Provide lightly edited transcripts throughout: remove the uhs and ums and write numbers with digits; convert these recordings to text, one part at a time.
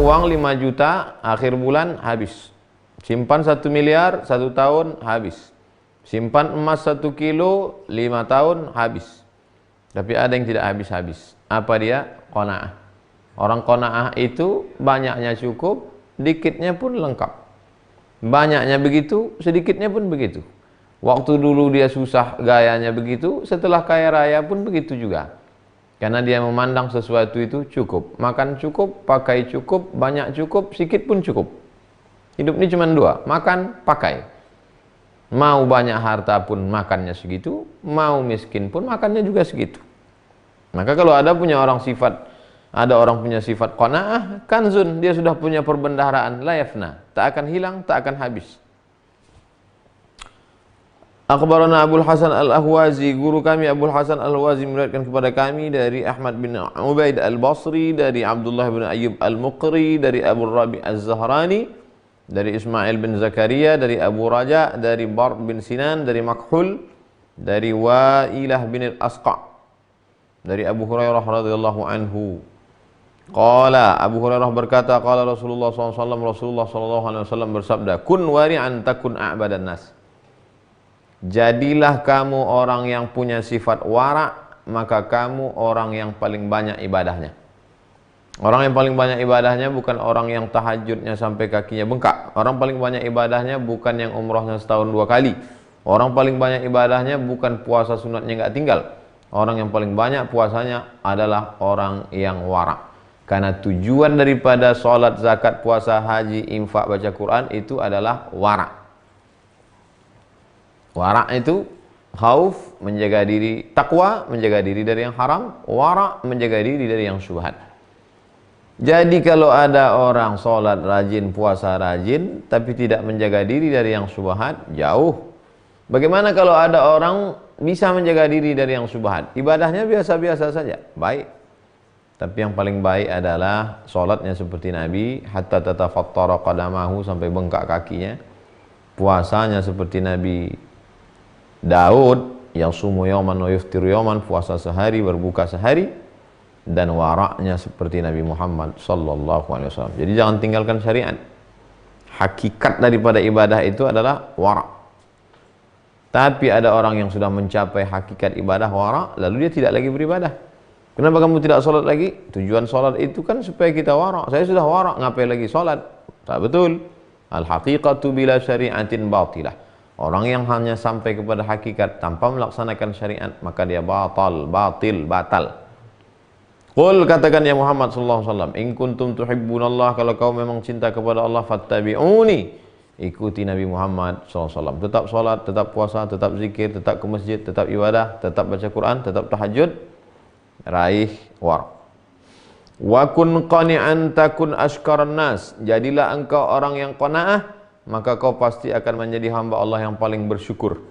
uang 5 juta, akhir bulan habis. Simpan 1 miliar, 1 tahun habis. Simpan emas 1 kilo, 5 tahun habis. Tapi ada yang tidak habis-habis. Apa dia? Qanaah. Orang qanaah itu banyaknya cukup, dikitnya pun lengkap. Banyaknya begitu, sedikitnya pun begitu. Waktu dulu dia susah, gayanya begitu, setelah kaya raya pun begitu juga. Karena dia memandang sesuatu itu cukup. Makan cukup, pakai cukup, banyak cukup, sedikit pun cukup. Hidup ini cuma 2, makan, pakai. Mau banyak harta pun makannya segitu, mau miskin pun makannya juga segitu. Maka kalau ada orang punya sifat qanaah, kanzun, dia sudah punya perbendaharaan, la yafna, tak akan hilang, tak akan habis. Akhbarana Abul Hasan Al-Ahwazi, guru kami Abul Hasan Al-Ahwazi meriwayatkan kepada kami dari Ahmad bin Ubaid Al-Basri, dari Abdullah bin Ayyub Al-Muqri, dari Abu Rabi Az-Zahrani, dari Ismail bin Zakaria, dari Abu Raja, dari Bard bin Sinan, dari Makhul, dari Wa'ilah bin Al-Asqa, dari Abu Hurairah radhiyallahu anhu. Qala, Abu Hurairah berkata, qala Rasulullah SAW, Rasulullah SAW bersabda, kun wari'an takun a'badan nas. Jadilah kamu orang yang punya sifat wara', maka kamu orang yang paling banyak ibadahnya. Orang yang paling banyak ibadahnya bukan orang yang tahajudnya sampai kakinya bengkak. Orang paling banyak ibadahnya bukan yang umrohnya setahun 2 kali. Orang paling banyak ibadahnya bukan puasa sunatnya nggak tinggal. Orang yang paling banyak puasanya adalah orang yang wara'. Karena tujuan daripada sholat, zakat, puasa, haji, infak, baca Quran itu adalah wara'. Wara' itu khauf, menjaga diri, takwa, menjaga diri dari yang haram, wara', menjaga diri dari yang syubhat. Jadi kalau ada orang sholat rajin, puasa rajin, tapi tidak menjaga diri dari yang syubhat, jauh. Bagaimana kalau ada orang bisa menjaga diri dari yang syubhat? Ibadahnya biasa-biasa saja, baik. Tapi yang paling baik adalah sholatnya seperti Nabi, hatta tatafattara qadamahu, sampai bengkak kakinya. Puasanya seperti Nabi Daud, yasumu yawman wa yuftiru yawman, puasa sehari, berbuka sehari. Dan waraknya seperti Nabi Muhammad sallallahu alaihi wasallam. Jadi jangan tinggalkan syariat. Hakikat daripada ibadah itu adalah warak. Tapi ada orang yang sudah mencapai hakikat ibadah warak, lalu dia tidak lagi beribadah. Kenapa kamu tidak sholat lagi? Tujuan sholat itu kan supaya kita warak. Saya sudah warak, ngapain lagi sholat? Tak betul. Al-haqiqatu bila syari'atin batilah. Orang yang hanya sampai kepada hakikat tanpa melaksanakan syariat, maka dia batal. Qul, katakan ya Muhammad sallallahu alaihi wasallam, in kuntum tuhibbunallah, kalau kau memang cinta kepada Allah, fattabi'uni, ikuti Nabi Muhammad sallallahu alaihi wasallam. Tetap sholat, tetap puasa, tetap zikir, tetap ke masjid, tetap ibadah, tetap baca Quran, tetap tahajud, raih war. Wa kun qani'an takun ashkaran nas, jadilah engkau orang yang qanaah, maka kau pasti akan menjadi hamba Allah yang paling bersyukur.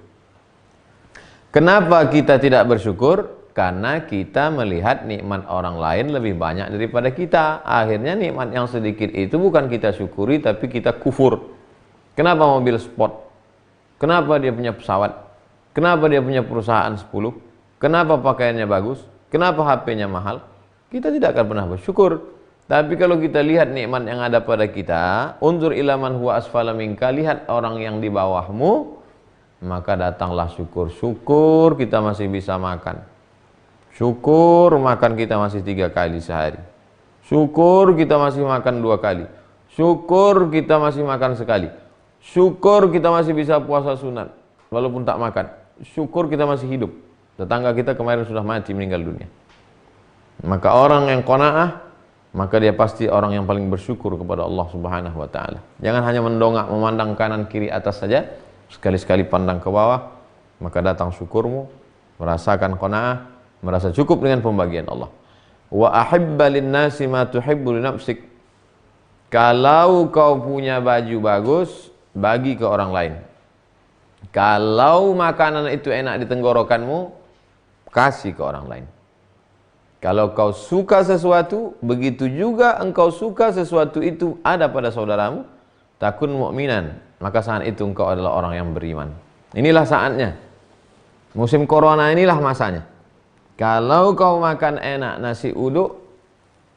Kenapa kita tidak bersyukur? Karena kita melihat nikmat orang lain lebih banyak daripada kita. Akhirnya nikmat yang sedikit itu bukan kita syukuri, tapi kita kufur. Kenapa mobil sport? Kenapa dia punya pesawat? Kenapa dia punya perusahaan 10? Kenapa pakaiannya bagus? Kenapa HP-nya mahal? Kita tidak akan pernah bersyukur. Tapi kalau kita lihat nikmat yang ada pada kita, unzur ilaman huwa asfala minka, lihat orang yang di bawahmu, maka datanglah syukur. Syukur kita masih bisa makan. Syukur makan kita masih 3 kali sehari. Syukur kita masih makan 2 kali. Syukur kita masih makan sekali. Syukur kita masih bisa puasa sunat walaupun tak makan. Syukur kita masih hidup. Tetangga kita kemarin sudah mati, meninggal dunia. Maka orang yang qanaah, maka dia pasti orang yang paling bersyukur kepada Allah Subhanahu wa taala. Jangan hanya mendongak, memandang kanan kiri atas saja, sekali-sekali pandang ke bawah, maka datang syukurmu, merasakan qanaah, merasa cukup dengan pembagian Allah. Wa ahibba lin-nasi ma tuhibbu li nafsik. Kalau kau punya baju bagus, bagi ke orang lain. Kalau makanan itu enak di tenggorokanmu, kasih ke orang lain. Kalau kau suka sesuatu, begitu juga engkau suka sesuatu itu ada pada saudaramu, takun mu'minan, maka saat itu engkau adalah orang yang beriman. Inilah saatnya. Musim corona inilah masanya. Kalau kau makan enak nasi uduk,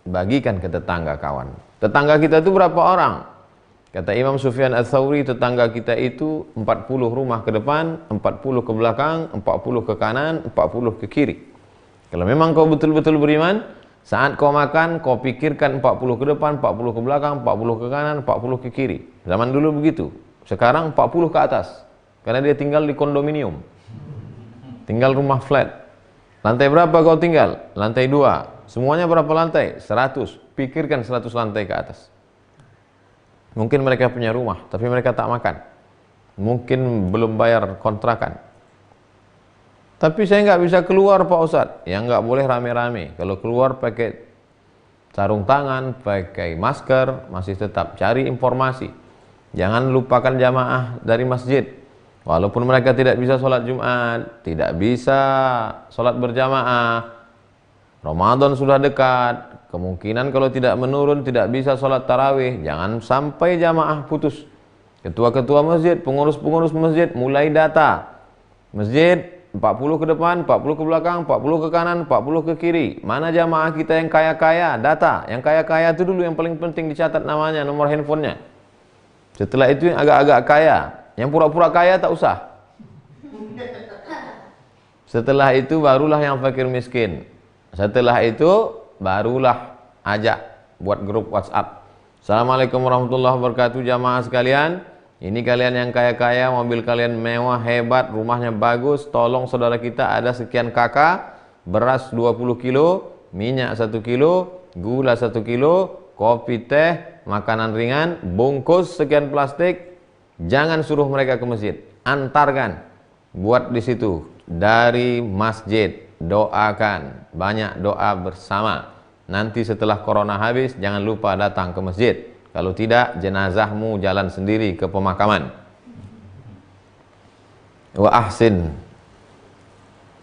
bagikan ke tetangga kawan. Tetangga kita itu berapa orang? Kata Imam Sufyan Ats-Tsauri, tetangga kita itu 40 rumah ke depan, 40 ke belakang, 40 ke kanan, 40 ke kiri. Kalau memang kau betul-betul beriman, saat kau makan, kau pikirkan 40 ke depan, 40 ke belakang, 40 ke kanan, 40 ke kiri. Zaman dulu begitu. Sekarang 40 ke atas. Karena dia tinggal di kondominium. Tinggal rumah flat. Lantai berapa kau tinggal? Lantai 2. Semuanya berapa lantai? 100. Pikirkan 100 lantai ke atas. Mungkin mereka punya rumah, tapi mereka tak makan. Mungkin belum bayar kontrakan. Tapi saya nggak bisa keluar Pak Ustadz. Ya nggak boleh rame-rame. Kalau keluar pakai sarung tangan, pakai masker, masih tetap cari informasi. Jangan lupakan jamaah dari masjid. Walaupun mereka tidak bisa sholat Jumat, tidak bisa sholat berjamaah. Ramadan sudah dekat. Kemungkinan kalau tidak menurun, tidak bisa sholat tarawih. Jangan sampai jamaah putus. Ketua-ketua masjid, pengurus-pengurus masjid mulai data. Masjid 40 ke depan, 40 ke belakang, 40 ke kanan, 40 ke kiri. Mana jamaah kita yang kaya-kaya? Data. Yang kaya-kaya itu dulu yang paling penting dicatat namanya, nomor handphonenya. Setelah itu yang agak-agak kaya. Yang pura-pura kaya tak usah. Setelah itu barulah yang fakir miskin. Setelah itu barulah ajak buat grup WhatsApp. Assalamualaikum warahmatullahi wabarakatuh jamaah sekalian. Ini kalian yang kaya-kaya, mobil kalian mewah, hebat, rumahnya bagus. Tolong saudara kita ada sekian kakak, beras 20 kilo, minyak 1 kilo, gula 1 kilo, kopi teh, makanan ringan, bungkus sekian plastik. Jangan suruh mereka ke masjid, antarkan. Buat di situ dari masjid. Doakan, banyak doa bersama. Nanti setelah corona habis, jangan lupa datang ke masjid. Kalau tidak, jenazahmu jalan sendiri ke pemakaman. Wa ahsin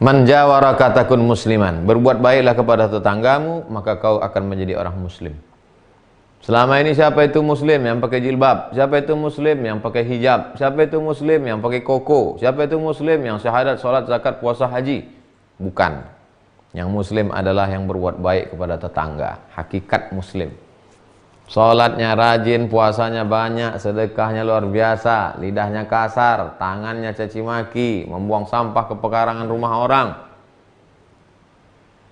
man jawaraka takun musliman. Berbuat baiklah kepada tetanggamu, maka kau akan menjadi orang muslim. Selama ini siapa itu muslim yang pakai jilbab? Siapa itu muslim yang pakai hijab? Siapa itu muslim yang pakai koko? Siapa itu muslim yang syahadat, salat, zakat, puasa, haji? Bukan. Yang muslim adalah yang berbuat baik kepada tetangga. Hakikat muslim. Salatnya rajin, puasanya banyak, sedekahnya luar biasa, lidahnya kasar, tangannya caci maki, membuang sampah ke pekarangan rumah orang.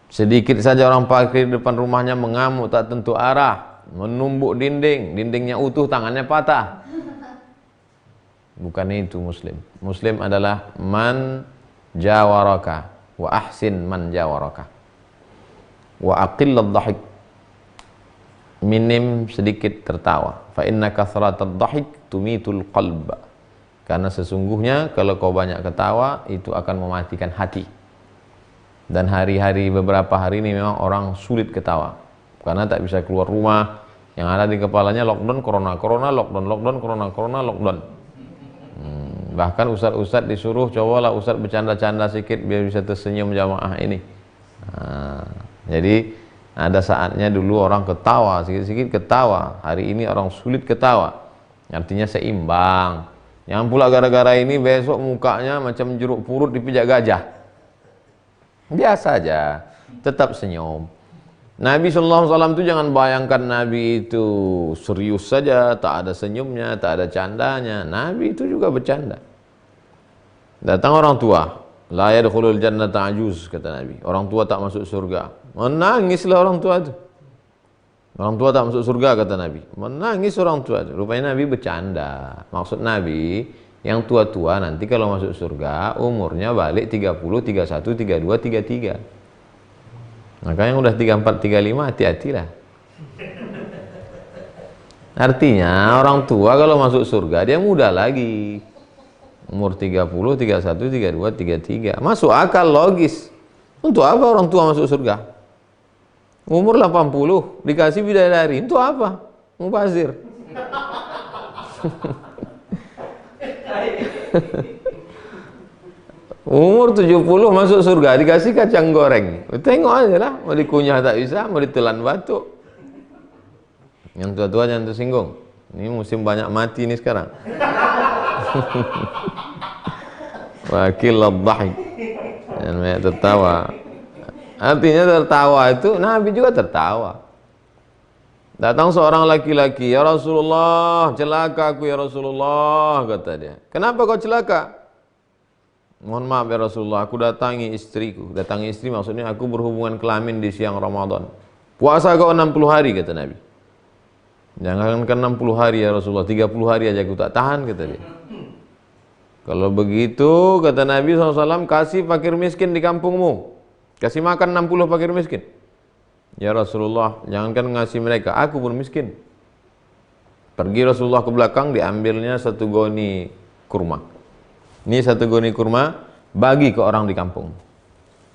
Sedikit saja orang parkir di depan rumahnya mengamuk tak tentu arah, menumbuk dinding, dindingnya utuh, tangannya patah. Bukan itu muslim. Muslim adalah man jawaraka wa ahsin man jawaraka wa aqillad dhahik, minim sedikit tertawa. Fa inna kathratad dhahik tumitul qalb, karena sesungguhnya kalau kau banyak ketawa itu akan mematikan hati. Dan hari-hari beberapa hari ini memang orang sulit ketawa karena tak bisa keluar rumah. Yang ada di kepalanya lockdown, corona, corona, lockdown, lockdown, corona, corona, lockdown. Bahkan ustadz-ustadz disuruh, cobalah ustadz bercanda-canda sedikit biar bisa tersenyum jamaah ini. Jadi ada saatnya dulu orang ketawa, sedikit-sedikit ketawa. Hari ini orang sulit ketawa. Artinya seimbang. Yang pula gara-gara ini besok mukanya macam jeruk purut dipijak gajah. Biasa aja, tetap senyum. Nabi SAW itu jangan bayangkan Nabi itu serius saja, tak ada senyumnya, tak ada candanya. Nabi itu juga bercanda. Datang orang tua, la yadkhulul jannata ajuz, kata Nabi. Orang tua tak masuk surga. Menangislah orang tua itu. Orang tua tak masuk surga, kata Nabi. Menangis orang tua itu. Rupanya Nabi bercanda. Maksud Nabi, yang tua-tua nanti kalau masuk surga umurnya balik 30, 31, 32, 33. Maka yang udah 34, 35 hati-hatilah. Artinya orang tua kalau masuk surga dia muda lagi. Umur 30, 31, 32, 33. Masuk akal, logis. Untuk apa orang tua masuk surga? Umur 80 dikasih bidadari. Untuk apa? Mubazir. Umur 70 masuk surga dikasih kacang goreng. Tengok aja lah, mau dikunyah tak bisa, mau ditelan batuk. Yang tua-tua jangan tersinggung. Ini musim banyak mati ini sekarang. Wakil dhahik. Dan banyak tertawa. Artinya tertawa itu Nabi juga tertawa. Datang seorang laki-laki, "Ya Rasulullah, celaka aku ya Rasulullah," kata dia. "Kenapa kau celaka?" "Mohon maaf ya Rasulullah, aku datangi istriku." Datangi istri maksudnya aku berhubungan kelamin di siang Ramadan. "Puasa kau 60 hari," kata Nabi. "Jangankan 60 hari ya Rasulullah, 30 hari aja aku tak tahan," kata dia. "Kalau begitu," kata Nabi SAW, "kasih fakir miskin di kampungmu. Kasih makan 60 fakir miskin." "Ya Rasulullah, jangankan ngasih mereka, aku pun miskin." Pergi Rasulullah ke belakang, diambilnya satu goni kurma. Ini satu goni kurma, bagi ke orang di kampung.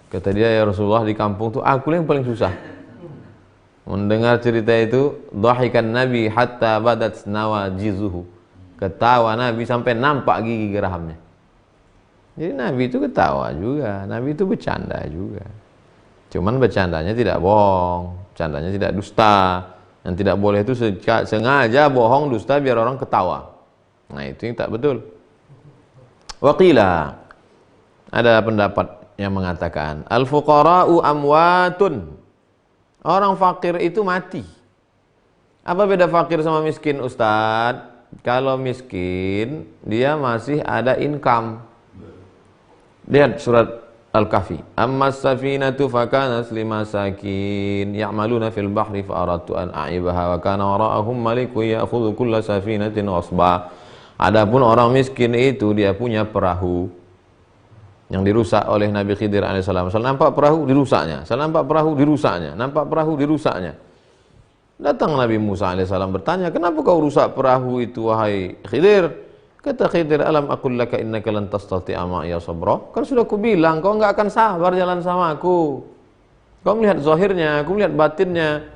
Kata dia, "Ya Rasulullah, di kampung tuh aku yang paling susah." Mendengar cerita itu, dhahikan Nabi hatta badat nawajizuhu. Ketawa Nabi sampai nampak gigi gerahamnya. Jadi Nabi itu ketawa juga, Nabi itu bercanda juga. Cuman bercandanya tidak bohong, bercandanya tidak dusta. Yang tidak boleh itu sengaja bohong, dusta biar orang ketawa. Nah itu yang tak betul. Waqila, ada pendapat yang mengatakan al-fuqara'u amwatun. Orang fakir itu mati. Apa beda fakir sama miskin, Ustadz? Kalau miskin, dia masih ada income. Lihat surat Al-Kahfi. "Ammas safinatu fakanat limasakin ya'maluna fil bahri fa aradtu an a'ibaha wa kana wara'ahum malikun ya'khudhu kulla safinatin ghasba." Adapun orang miskin itu dia punya perahu yang dirusak oleh Nabi Khidir alaihissalam. Saya nampak perahu dirusaknya, saya nampak perahu dirusaknya, nampak perahu dirusaknya. Datang Nabi Musa alaihissalam bertanya, "Kenapa kau rusak perahu itu wahai Khidir?" Kata Khidir, "Alam aqul laka innaka lan tastati'a ma'iya sabra." Kan sudah aku bilang kau enggak akan sabar jalan sama aku. Kau melihat zahirnya, aku melihat batinnya.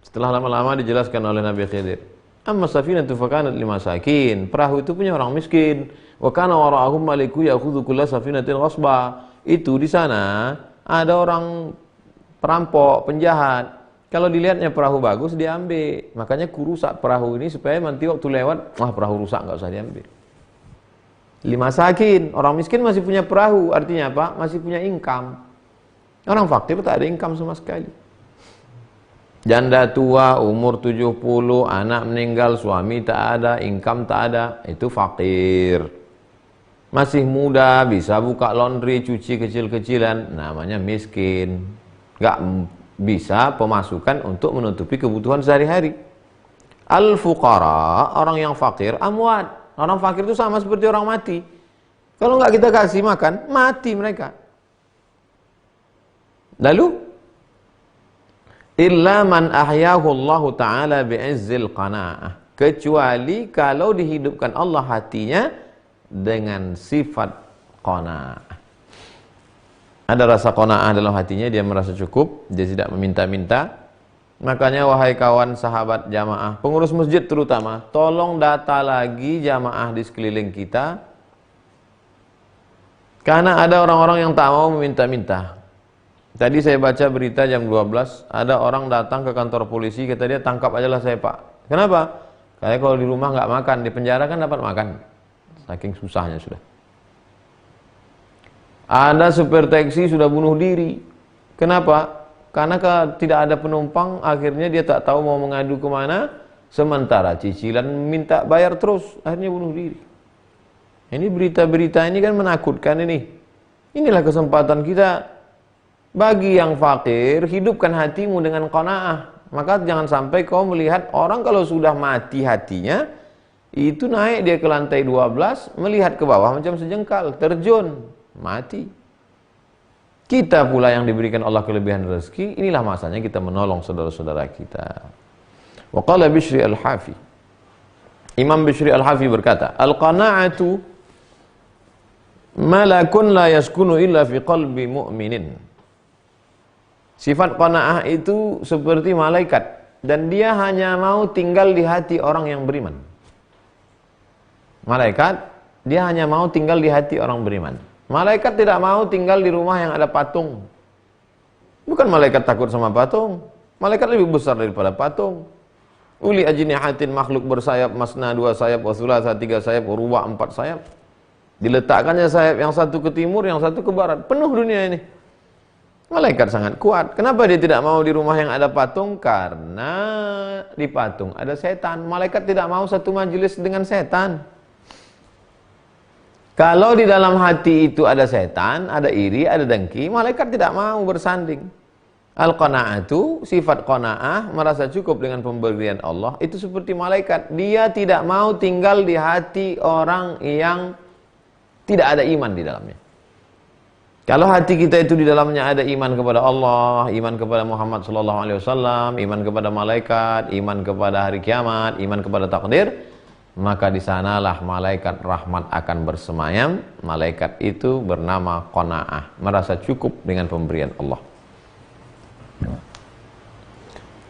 Setelah lama-lama dijelaskan oleh Nabi Khidir, "Amma safinatu fakanat limasakin." Perahu itu punya orang miskin. "Wa kana wara'ahum maliku ya'khudhu kulla safinatin ghasba." Itu di sana ada orang perampok, penjahat. Kalau dilihatnya perahu bagus, diambil. Makanya kurusak perahu ini supaya nanti waktu lewat, wah perahu rusak, nggak usah diambil. Limasakin, orang miskin masih punya perahu, artinya apa? Masih punya income. Orang fakir tak ada income sama sekali. Janda tua, umur 70, anak meninggal, suami tak ada, income tak ada, itu fakir. Masih muda, bisa buka laundry, cuci kecil-kecilan, namanya miskin. Nggak bisa pemasukan untuk menutupi kebutuhan sehari-hari. Al-fuqara, orang yang fakir, amwat. Orang fakir itu sama seperti orang mati. Kalau nggak kita kasih makan, mati mereka. Lalu, illa man ahyahu Allah Ta'ala bi'izzil qana'ah. Kecuali kalau dihidupkan Allah hatinya dengan sifat qana'ah. Ada rasa qanaah dalam hatinya, dia merasa cukup, dia tidak meminta-minta. Makanya wahai kawan sahabat jamaah, pengurus masjid terutama, tolong data lagi jamaah di sekeliling kita. Karena ada orang-orang yang tak mau meminta-minta. Tadi saya baca berita jam 12, ada orang datang ke kantor polisi, kata dia, "Tangkap aja lah saya Pak." Kenapa? Kayak kalau di rumah nggak makan, di penjara kan dapat makan. Saking susahnya sudah. Ada supir taksi sudah bunuh diri. Kenapa? Karena tidak ada penumpang, akhirnya dia tak tahu mau mengadu kemana, sementara cicilan minta bayar terus, akhirnya bunuh diri. Ini berita-berita ini kan menakutkan ini. Inilah kesempatan kita. Bagi yang fakir, hidupkan hatimu dengan qanaah. Maka jangan sampai kau melihat orang kalau sudah mati hatinya, itu naik dia ke lantai 12, melihat ke bawah macam sejengkal, terjun, mati. Kita pula yang diberikan Allah kelebihan rezeki, inilah masanya kita menolong saudara-saudara kita. Wa qala Bishri Al-Hafi, Imam Bishri Al-Hafi berkata, "Al-qana'atu malakun la yaskunu illa fi qalbi mu'minin." Sifat qanaah itu seperti malaikat, dan dia hanya mau tinggal di hati orang yang beriman. Malaikat, dia hanya mau tinggal di hati orang beriman. Malaikat tidak mau tinggal di rumah yang ada patung. Bukan malaikat takut sama patung. Malaikat lebih besar daripada patung. Uli ajnihatin, makhluk bersayap, masna 2 sayap, wa thulatha 3 sayap, wa ruba' 4 sayap. Diletakkannya sayap yang satu ke timur, yang satu ke barat. Penuh dunia ini. Malaikat sangat kuat. Kenapa dia tidak mau di rumah yang ada patung? Karena di patung ada setan. Malaikat tidak mau satu majelis dengan setan. Kalau di dalam hati itu ada setan, ada iri, ada dengki, malaikat tidak mau bersanding. Al-qana'atu, sifat qana'ah, merasa cukup dengan pemberian Allah, itu seperti malaikat. Dia tidak mau tinggal di hati orang yang tidak ada iman di dalamnya. Kalau hati kita itu di dalamnya ada iman kepada Allah, iman kepada Muhammad SAW, iman kepada malaikat, iman kepada hari kiamat, iman kepada takdir, maka di sanalah malaikat rahmat akan bersemayam. Malaikat itu bernama qanaah, merasa cukup dengan pemberian Allah.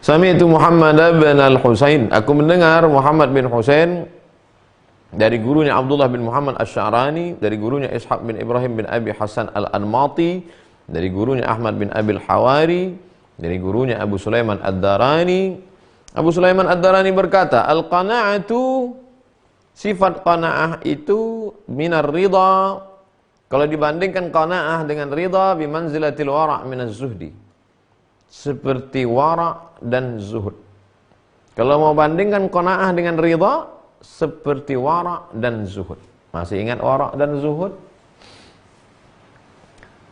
Sami'tu Muhammad bin al-Husain, aku mendengar Muhammad bin Husain dari gurunya Abdullah bin Muhammad Asy-Sya'rani, dari gurunya Ishaq bin Ibrahim bin Abi Hasan al-Anmati, dari gurunya Ahmad bin Abil Hawari, dari gurunya Abu Sulaiman Ad-Darani. Abu Sulaiman Ad-Darani berkata, al-qana'atu, sifat qana'ah itu minar ridha. Kalau dibandingkan qana'ah dengan ridha, bimanzilatil wara' minaz zuhdi, seperti wara' dan zuhud. Kalau mau bandingkan qana'ah dengan ridha, seperti wara' dan zuhud. Masih ingat wara' dan zuhud?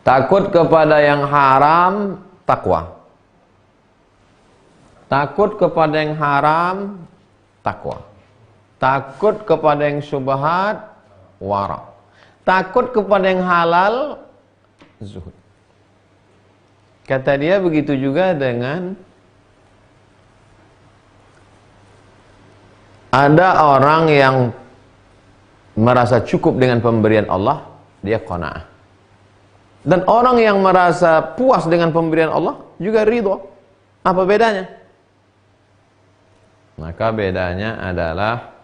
Takut kepada yang haram, takwa. Takut kepada yang haram, takwa. Takut kepada yang syubhat, wara'. Takut kepada yang halal, zuhud. Kata dia begitu juga dengan ada orang yang merasa cukup dengan pemberian Allah, dia qanaah. Dan orang yang merasa puas dengan pemberian Allah juga ridho. Apa bedanya? Maka bedanya adalah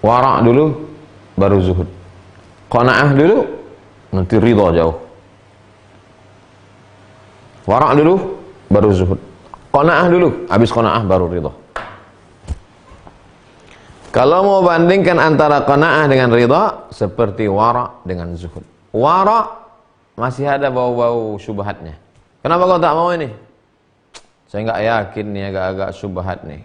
wara' dulu baru zuhud. Qanaah dulu nanti ridho jauh. Wara' dulu baru zuhud. Qanaah dulu, habis qanaah baru ridho. Kalau mau bandingkan antara qanaah dengan ridha, seperti wara' dengan zuhud. Wara' masih ada bau-bau syubhatnya. Kenapa kau tak mau ini? Saya nggak yakin nih, agak-agak syubhat nih.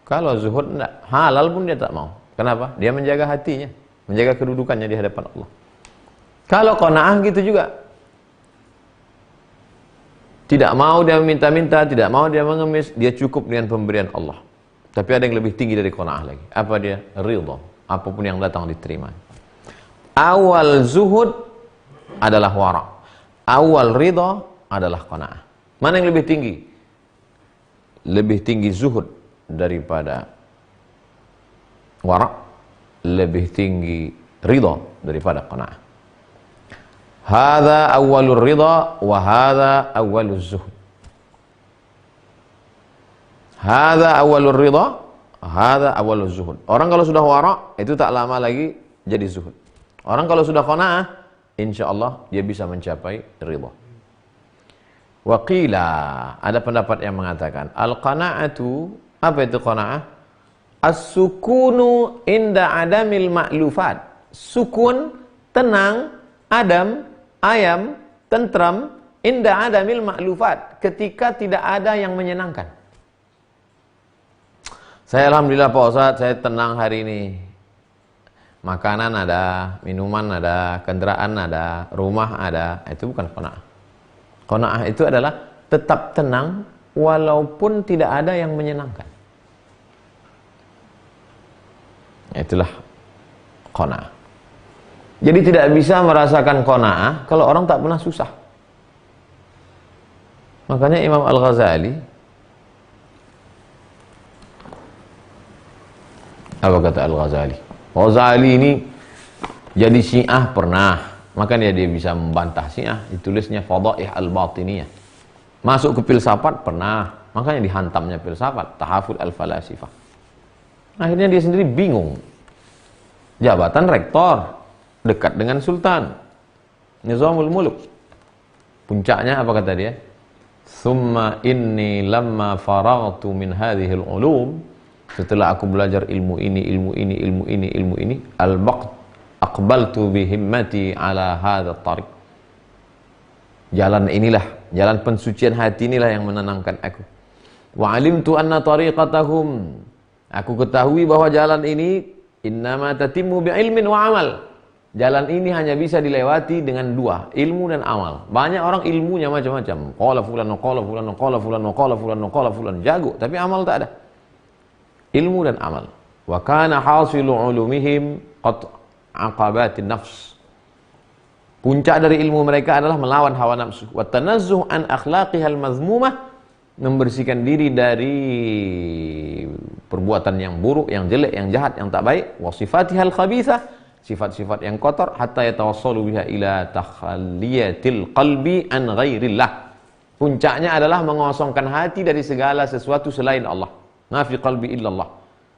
Kalau zuhud enggak, halal pun dia tak mau. Kenapa? Dia menjaga hatinya, menjaga kedudukannya di hadapan Allah. Kalau qanaah gitu juga. Tidak mau dia minta-minta, tidak mau dia mengemis, dia cukup dengan pemberian Allah. Tapi ada yang lebih tinggi dari qanaah lagi. Apa dia? Ridha. Apapun yang datang diterima. Awal zuhud adalah wara'. Awal ridha adalah qanaah. Mana yang lebih tinggi? Lebih tinggi zuhud daripada wara', lebih tinggi ridha daripada qanaah. Hadza awwalur ridha wa hadza awwaluz zuhud. Hadza awwalur ridha, hadza awwaluz zuhud. Orang kalau sudah wara' itu tak lama lagi jadi zuhud. Orang kalau sudah qanaah, insyaallah dia bisa mencapai ridha. Wa qila, ada pendapat yang mengatakan al-qana'atu, apa itu qanaah? As-sukunu inda adamil ma'lufat. Sukun, tenang, adam, ayam, tentram, inda adamil ma'lufat, ketika tidak ada yang menyenangkan. Saya alhamdulillah Pak Ustadz, saya tenang hari ini. Makanan ada, minuman ada, kendaraan ada, rumah ada. Itu bukan qanaah. Qanaah itu adalah tetap tenang walaupun tidak ada yang menyenangkan. Itulah qanaah. Jadi tidak bisa merasakan qanaah kalau orang tak pernah susah. Makanya Imam Al-Ghazali, apa kata Al-Ghazali? Ghazali ini jadi Syiah pernah, makanya dia bisa membantah Syiah. Ditulisnya Fadaih Al-Batiniyah. Masuk ke filsafat pernah, makanya dihantamnya filsafat, Tahaful Al-Falasifah. Akhirnya dia sendiri bingung. Jabatan rektor, dekat dengan sultan, Nizamul Muluk. Puncaknya apa kata dia? Summa inni lamma faragtu min hadhil ulum Setelah aku belajar ilmu ini, aqbaltu bihimmati ala hadha tariq. Jalan inilah, jalan pensucian hati inilah yang menenangkan aku. Wa alimtu anna tariqatahum. Aku ketahui bahwa jalan ini innama tatimmu bi'ilmin wa amal. Jalan ini hanya bisa dilewati dengan dua, ilmu dan amal. Banyak orang ilmunya macam-macam. Qala fulan, qala fulan, qala fulan, qala fulan, qala fulan, jago, tapi amal tak ada. Ilmu dan amal. Wa kana hasilu ulumihim qat aqabatin nafs. Puncak dari ilmu mereka adalah melawan hawa nafsu. Wa tanazzuh an akhlaqihal mazmumah, membersihkan diri dari perbuatan yang buruk, yang jelek, yang jahat, yang tak baik. Wa sifatihal khabithah, sifat-sifat yang kotor. Hatta yatawassalu biha ila takhalliyatil qalbi an ghairillah. Puncaknya adalah mengosongkan hati dari segala sesuatu selain Allah. Ma fi qalbi illallah.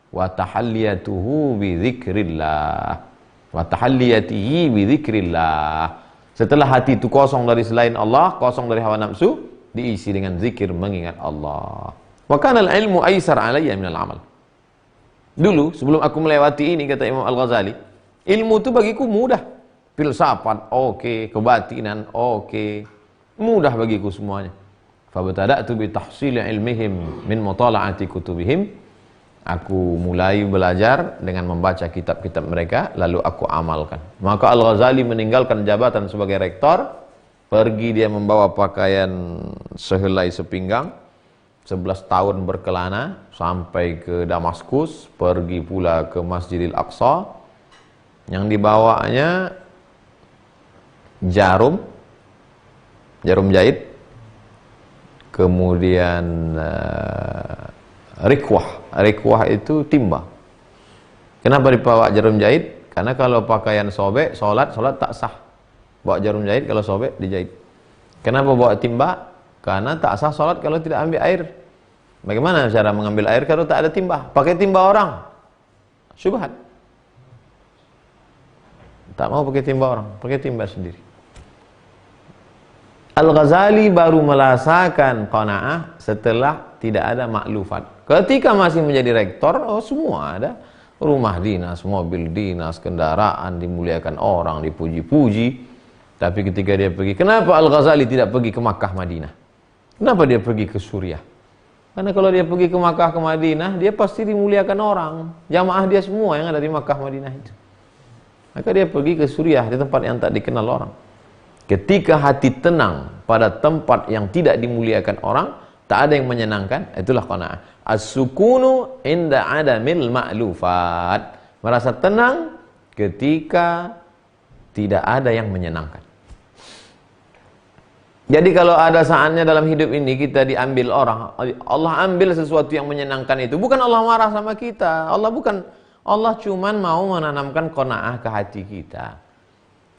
Wa tahalliyatuhu bi dzikrillah. Wa tahalliyatihi bi dzikrillah. Setelah hati itu kosong dari selain Allah, kosong dari hawa nafsu, diisi dengan zikir mengingat Allah. Wa kana al-ilmu aisar alayya min al-amal. Dulu sebelum aku melewati ini, kata Imam Al-Ghazali, ilmu itu bagiku mudah. Filsafat oke, kebatinan oke, mudah bagiku semuanya. Fabtada'tu bi tahsil ilmihim min mutala'ati kutubihim. Aku mulai belajar dengan membaca kitab-kitab mereka, lalu aku amalkan. Maka Al-Ghazali meninggalkan jabatan sebagai rektor, pergi dia membawa pakaian sehelai sepinggang, 11 tahun berkelana sampai ke Damaskus, pergi pula ke Masjidil Aqsa. Yang dibawanya jarum jahit, kemudian rikwah itu timba. Kenapa dibawa jarum jahit? Karena kalau pakaian sobek, solat tak sah. Bawa jarum jahit kalau sobek dijahit. Kenapa bawa timba? Karena tak sah solat kalau tidak ambil air. Bagaimana cara mengambil air kalau tak ada timba? Pakai timba orang, syubhat. Tak mau pakai timba orang, pakai timba sendiri. Al-Ghazali baru merasakan qanaah setelah tidak ada maklufat. Ketika masih menjadi rektor, semua ada. Rumah dinas, mobil dinas, kendaraan, dimuliakan orang, dipuji-puji. Tapi ketika dia pergi, kenapa Al-Ghazali tidak pergi ke Makkah, Madinah? Kenapa dia pergi ke Suriah? Karena kalau dia pergi ke Makkah, ke Madinah, dia pasti dimuliakan orang. Jamaah dia semua yang ada di Makkah, Madinah itu. Maka dia pergi ke Suriah, di tempat yang tak dikenal orang. Ketika hati tenang pada tempat yang tidak dimuliakan orang, tak ada yang menyenangkan, itulah qanaah. As-sukunu inda adamil ma'lufat. Merasa tenang ketika tidak ada yang menyenangkan. Jadi kalau ada saatnya dalam hidup ini kita diambil orang, Allah ambil sesuatu yang menyenangkan itu, bukan Allah marah sama kita. Allah cuman mau menanamkan qanaah ke hati kita.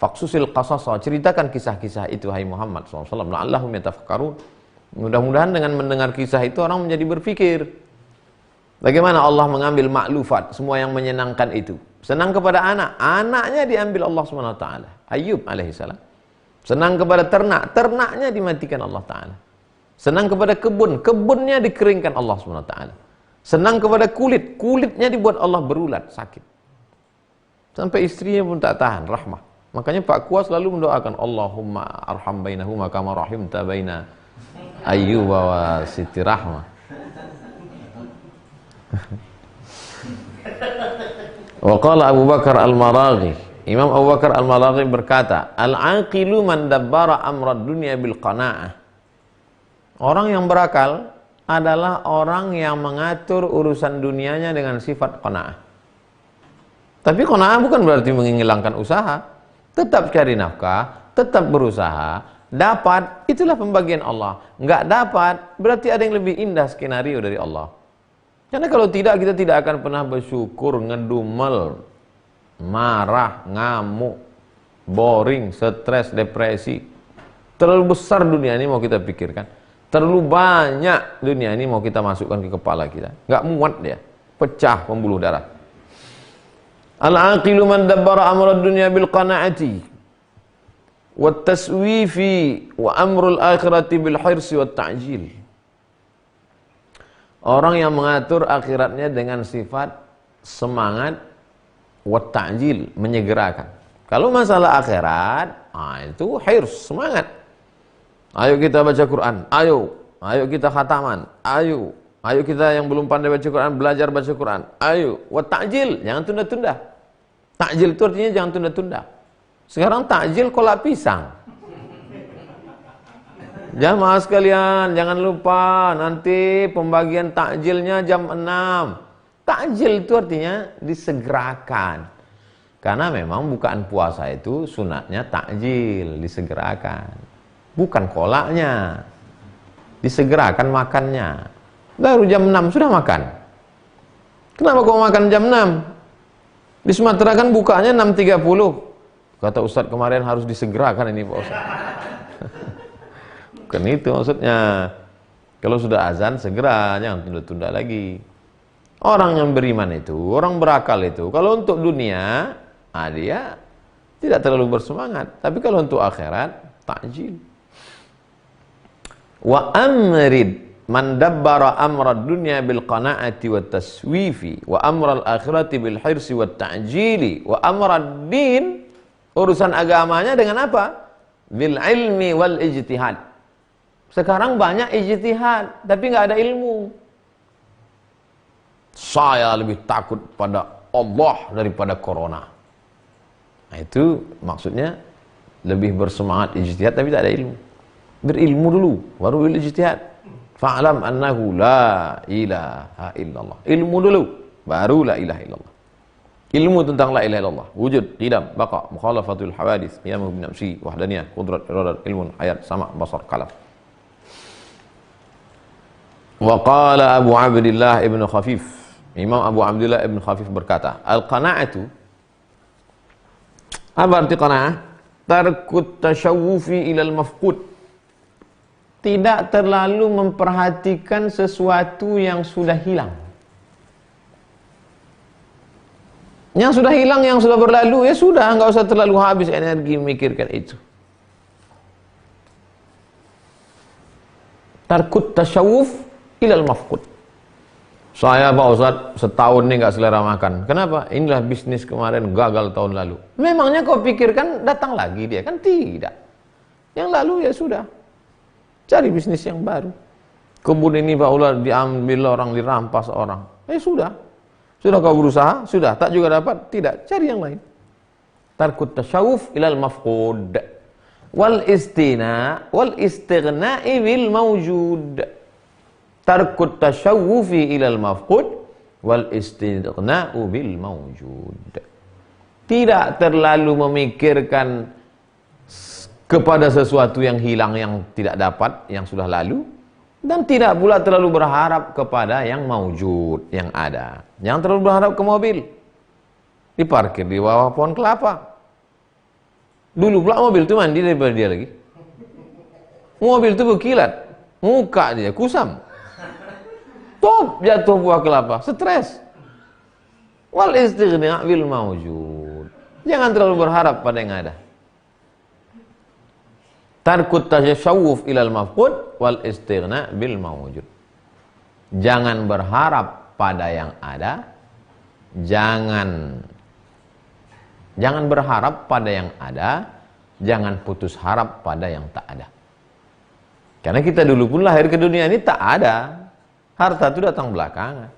Faqsusil qasasa, ceritakan kisah-kisah itu hai Muhammad SAW, la'allahum yatafakkarun. Mudah-mudahan dengan mendengar kisah itu orang menjadi berpikir. Bagaimana Allah mengambil maklufat, semua yang menyenangkan itu. Senang kepada anak, anaknya diambil Allah SWT. Ayyub alaihissalam. Senang kepada ternak, ternaknya dimatikan Allah Ta'ala. Senang kepada kebun, kebunnya dikeringkan Allah SWT. Senang kepada kulit, kulitnya dibuat Allah berulat, sakit. Sampai istrinya pun tak tahan, rahmah. Makanya Pak Kuas selalu mendoakan, Allahumma arham bainahuma kama rahimta baina Ayyub wa Siti Rahmah. Wa qala Abu Bakar Al-Maraghi, Imam Abu Bakar Al-Maraghi berkata, al-aqilu man dabbara amrad dunya bil qanaah. Orang yang berakal adalah orang yang mengatur urusan dunianya dengan sifat qanaah. Tapi qanaah bukan berarti menghilangkan usaha. Tetap cari nafkah, tetap berusaha, dapat, itulah pembagian Allah. Enggak dapat, berarti ada yang lebih indah skenario dari Allah. Karena kalau tidak, kita tidak akan pernah bersyukur, ngedumel, marah, ngamuk, boring, stres, depresi. Terlalu besar dunia ini mau kita pikirkan. Terlalu banyak dunia ini mau kita masukkan ke kepala kita. Enggak muat dia, pecah pembuluh darah. Al-aqilu man dabbara amra dunya bil qanaati wat taswifi wa amrul akhirati bil hirsi wat ta'jil. Orang yang mengatur akhiratnya dengan sifat semangat wa ta'jil, menyegerakan. Kalau masalah akhirat, itu hirs, semangat. Ayo kita baca Quran, ayo kita khataman, ayo kita yang belum pandai baca Quran, belajar baca Quran, ayo, wa ta'jil, jangan tunda-tunda. Ta'jil itu artinya jangan tunda-tunda. Sekarang ta'jil kolak pisang. Jamaah sekalian, jangan lupa nanti pembagian takjilnya jam 6. Takjil itu artinya disegerakan. Karena memang bukaan puasa itu sunatnya takjil, disegerakan. Bukan kolaknya. Disegerakan makannya. Baru jam 6 sudah makan. Kenapa kau makan jam 6? Di Sumatera kan bukanya 6.30. Kata Ustadz kemarin harus disegerakan ini Pak Ustadz. Bukan itu maksudnya. Kalau sudah azan segera, jangan tunda-tunda lagi. Orang yang beriman itu, orang berakal itu, kalau untuk dunia, dia tidak terlalu bersemangat. Tapi kalau untuk akhirat, takjil. Wa amrid man dabbara amrad dunya bil qana'ati wat taswifi wa amral akhirati bil hirsi wat ta'jili wa amrad din, urusan agamanya dengan apa? Bil ilmi wal ijtihad. Sekarang banyak ijtihad, tapi nggak ada ilmu. Saya lebih takut pada Allah daripada corona. Nah, itu maksudnya lebih bersemangat ijtihad tapi tak ada ilmu. Berilmu dulu, baru ijtihad. Fa'lam annahu la ilaha illallah. Ilmu dulu, baru la ilaha illallah. Ilmu tentang la ilaha illallah. Wujud, qidam, baqa, mukhalafatul hawadits, qiyamu bi nafsi, wahdaniyah, qudrat, iradat, ilmun, hayat, sama', basar, kalam. Wa qala Abu Abdillah ibn Khafif, Imam Abu Abdillah ibn Khafif berkata, al-qana'atu, apa arti qana'ah? Tarkut tasyawufi ilal mafqud, tidak terlalu memperhatikan sesuatu yang sudah hilang. Yang sudah hilang, yang sudah berlalu, ya sudah, nggak usah terlalu habis energi memikirkan itu. Tarkut tasyawuf ilal mafqud. Saya Pak Ustadz setahun ini nggak selera makan. Kenapa? Inilah bisnis kemarin gagal tahun lalu. Memangnya kau pikirkan datang lagi dia? Kan tidak. Yang lalu ya sudah. Cari bisnis yang baru. Kebun ini Pak Ustadz diambil orang, dirampas orang. Sudah. Sudah kau berusaha? Sudah. Tak juga dapat? Tidak. Cari yang lain. Tarkut tasyawuf ilal mafqud. Wal istighna'i bil mawjud. Tarkut tasyawufi ilal mafqud wal istighna'u bil mawjud. Tidak terlalu memikirkan kepada sesuatu yang hilang, yang tidak dapat, yang sudah lalu, dan tidak pula terlalu berharap kepada yang mawjud, yang ada. Jangan terlalu berharap ke mobil. Diparkir di bawah pohon kelapa. Dulu pula mobil itu mandi daripada dia lagi. Mobil itu berkilat, muka dia kusam. Top jatuh buah kelapa, stres. Wal istighna' bil mawjud. Jangan terlalu berharap pada yang ada. Tarkut tasyawuf ilal mafqud wal istighna' bil mawjud. Jangan berharap pada yang ada. Jangan berharap pada yang ada. Jangan putus harap pada yang tak ada. Karena kita dulu pun lahir ke dunia ini tak ada. Harta itu datang belakangan.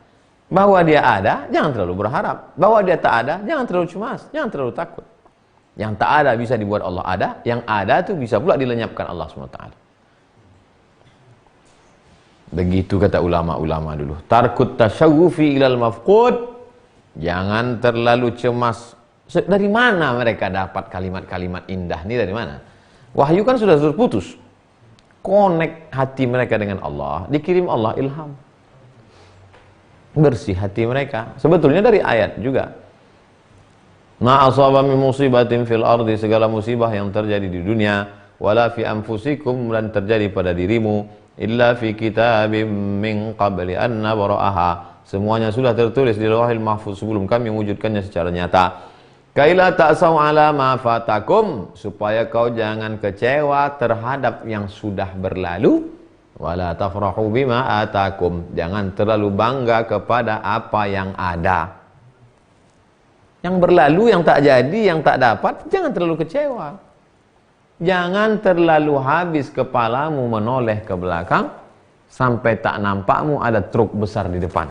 Bahwa dia ada, jangan terlalu berharap. Bahwa dia tak ada, jangan terlalu cemas, jangan terlalu takut. Yang tak ada bisa dibuat Allah ada, yang ada itu bisa pula dilenyapkan Allah SWT. Begitu kata ulama-ulama dulu. Tarkut tasyawufi ilal mafqud. Jangan terlalu cemas. Dari mana mereka dapat kalimat-kalimat indah ini, dari mana? Wahyu kan sudah terputus. Connect hati mereka dengan Allah, dikirim Allah ilham. Bersih hati mereka. Sebetulnya dari ayat juga. Ma asaba min musibatin fil ardi, segala musibah yang terjadi di dunia, wala fi anfusikum, dan terjadi pada dirimu, illa fi kitabim min qabli an nabra'aha. Semuanya sudah tertulis di Lauhil Mahfuz sebelum kami mewujudkannya secara nyata. Kaila ta'sau ala ma fatakum, supaya kau jangan kecewa terhadap yang sudah berlalu. Wala tafrahu bima atakum. Jangan terlalu bangga kepada apa yang ada. Yang berlalu, yang tak jadi, yang tak dapat, jangan terlalu kecewa. Jangan terlalu habis kepalamu menoleh ke belakang sampai tak nampakmu ada truk besar di depan.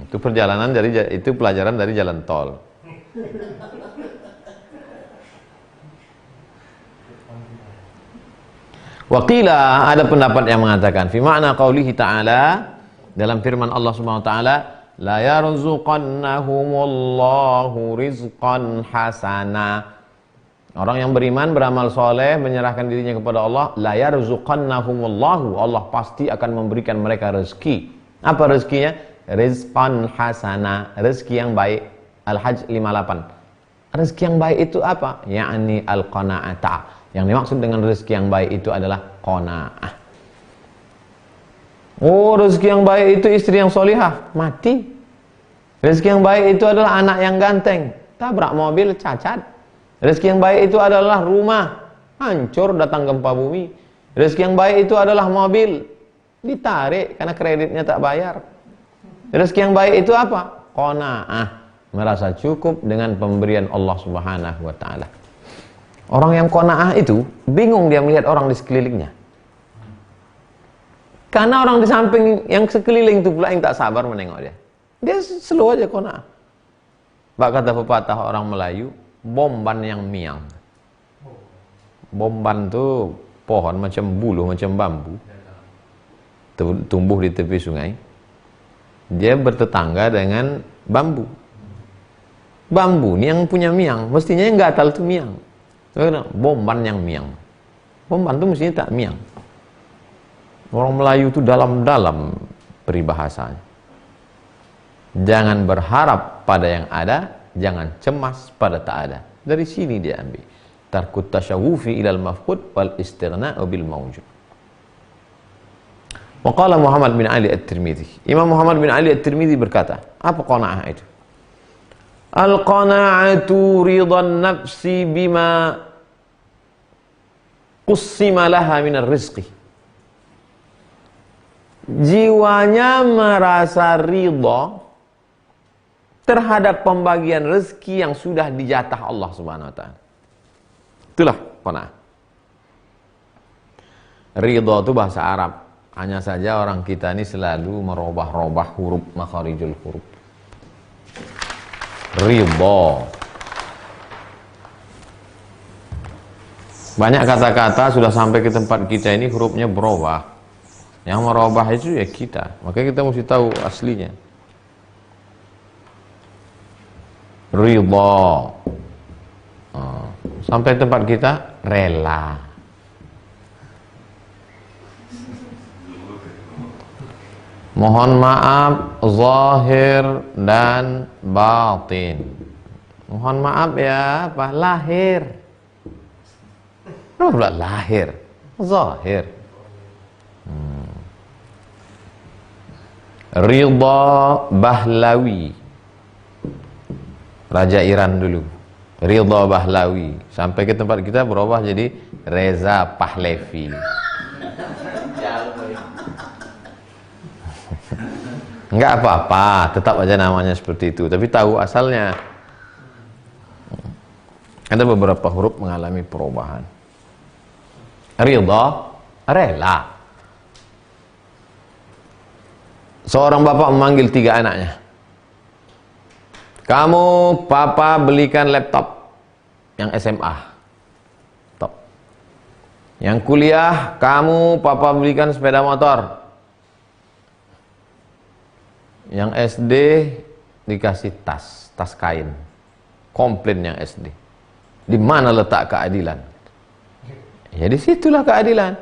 Itu perjalanan itu pelajaran dari jalan tol. Waqila, ada pendapat yang mengatakan fi ma'na qaulihi ta'ala, dalam firman Allah Subhanahu wa taala, la yarzuqannahumullahu rizqan hasana. Orang yang beriman, beramal soleh, menyerahkan dirinya kepada Allah, la yarzuqannahumullahu, Allah pasti akan memberikan mereka rezeki. Apa rezekinya? Rizqan hasana, rezeki yang baik. Al-Hajj 58. Rezeki yang baik itu apa? Ya'ni al-qana'ata. Yang dimaksud dengan rezeki yang baik itu adalah qanaah. Oh, rezeki yang baik itu istri yang solihah, mati. Rezeki yang baik itu adalah anak yang ganteng, tabrak mobil, cacat. Rezeki yang baik itu adalah rumah, hancur datang gempa bumi. Rezeki yang baik itu adalah mobil, ditarik karena kreditnya tak bayar. Rezeki yang baik itu apa? Qanaah, merasa cukup dengan pemberian Allah Subhanahu wa taala. Orang yang qanaah itu bingung dia melihat orang di sekelilingnya. Karena orang di samping yang sekeliling itu pula yang tak sabar menengok dia. Dia slow aja qanaah. Bak kata pepatah orang Melayu, bomban yang miang. Bomban itu pohon macam buluh, macam bambu. Tumbuh di tepi sungai. Dia bertetangga dengan bambu. Bambu ini yang punya miang, mestinya yang gatal itu miang. Bomban yang miang. Bomban itu mestinya tak miang. Orang Melayu itu dalam-dalam peribahasanya. Jangan berharap pada yang ada, jangan cemas pada tak ada. Dari sini dia ambil. Tarkut tasyawufi ilal mafqud wal istighna'u bil mawjud. Wa qala Muhammad bin Ali At-Tirmidzi. Imam Muhammad bin Ali At-Tirmidzi berkata, apa qanaah itu? Al-qana'atu ridhan nafsi bima qussima laha minar rizqi. Jiwanya merasa ridha terhadap pembagian rezeki yang sudah dijatah Allah Subhanahu wa taala. Itulah qanaah. Ridha itu bahasa Arab. Hanya saja orang kita ini selalu merubah-rubah huruf, makharijul huruf. Ridha. Banyak kata-kata sudah sampai ke tempat kita ini hurufnya berubah. Yang merubah itu ya kita. Makanya kita mesti tahu aslinya. Ridha. Sampai tempat kita rela. Mohon maaf zahir dan batin. Mohon maaf ya, apa? Lahir. Kenapa pula lahir? Zahir. Ridha Bahlawi, Raja Iran dulu. Ridha Bahlawi. Sampai ke tempat kita berubah jadi Reza Pahlavi. Enggak apa-apa, tetap aja namanya seperti itu. Tapi tahu asalnya. Ada beberapa huruf mengalami perubahan. Ridha, rela. Seorang bapak memanggil 3 anaknya. Kamu, papa belikan laptop yang SMA. Top. Yang kuliah, kamu, papa belikan sepeda motor. Yang SD dikasih tas kain. Komplain yang SD. Di mana letak keadilan? Ya di situlah keadilan.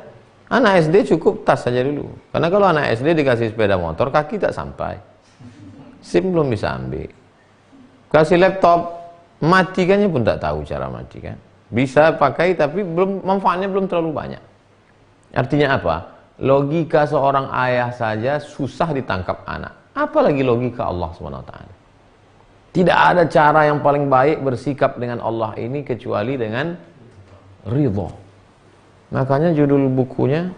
Anak SD cukup tas saja dulu. Karena kalau anak SD dikasih sepeda motor, kaki tak sampai. SIM belum bisa ambil. Kasih laptop, matikannya pun tak tahu cara matikan. Bisa pakai tapi manfaatnya belum terlalu banyak. Artinya apa? Logika seorang ayah saja susah ditangkap anak. Apalagi logika Allah SWT. Tidak ada cara yang paling baik bersikap dengan Allah ini kecuali dengan ridha. Makanya judul bukunya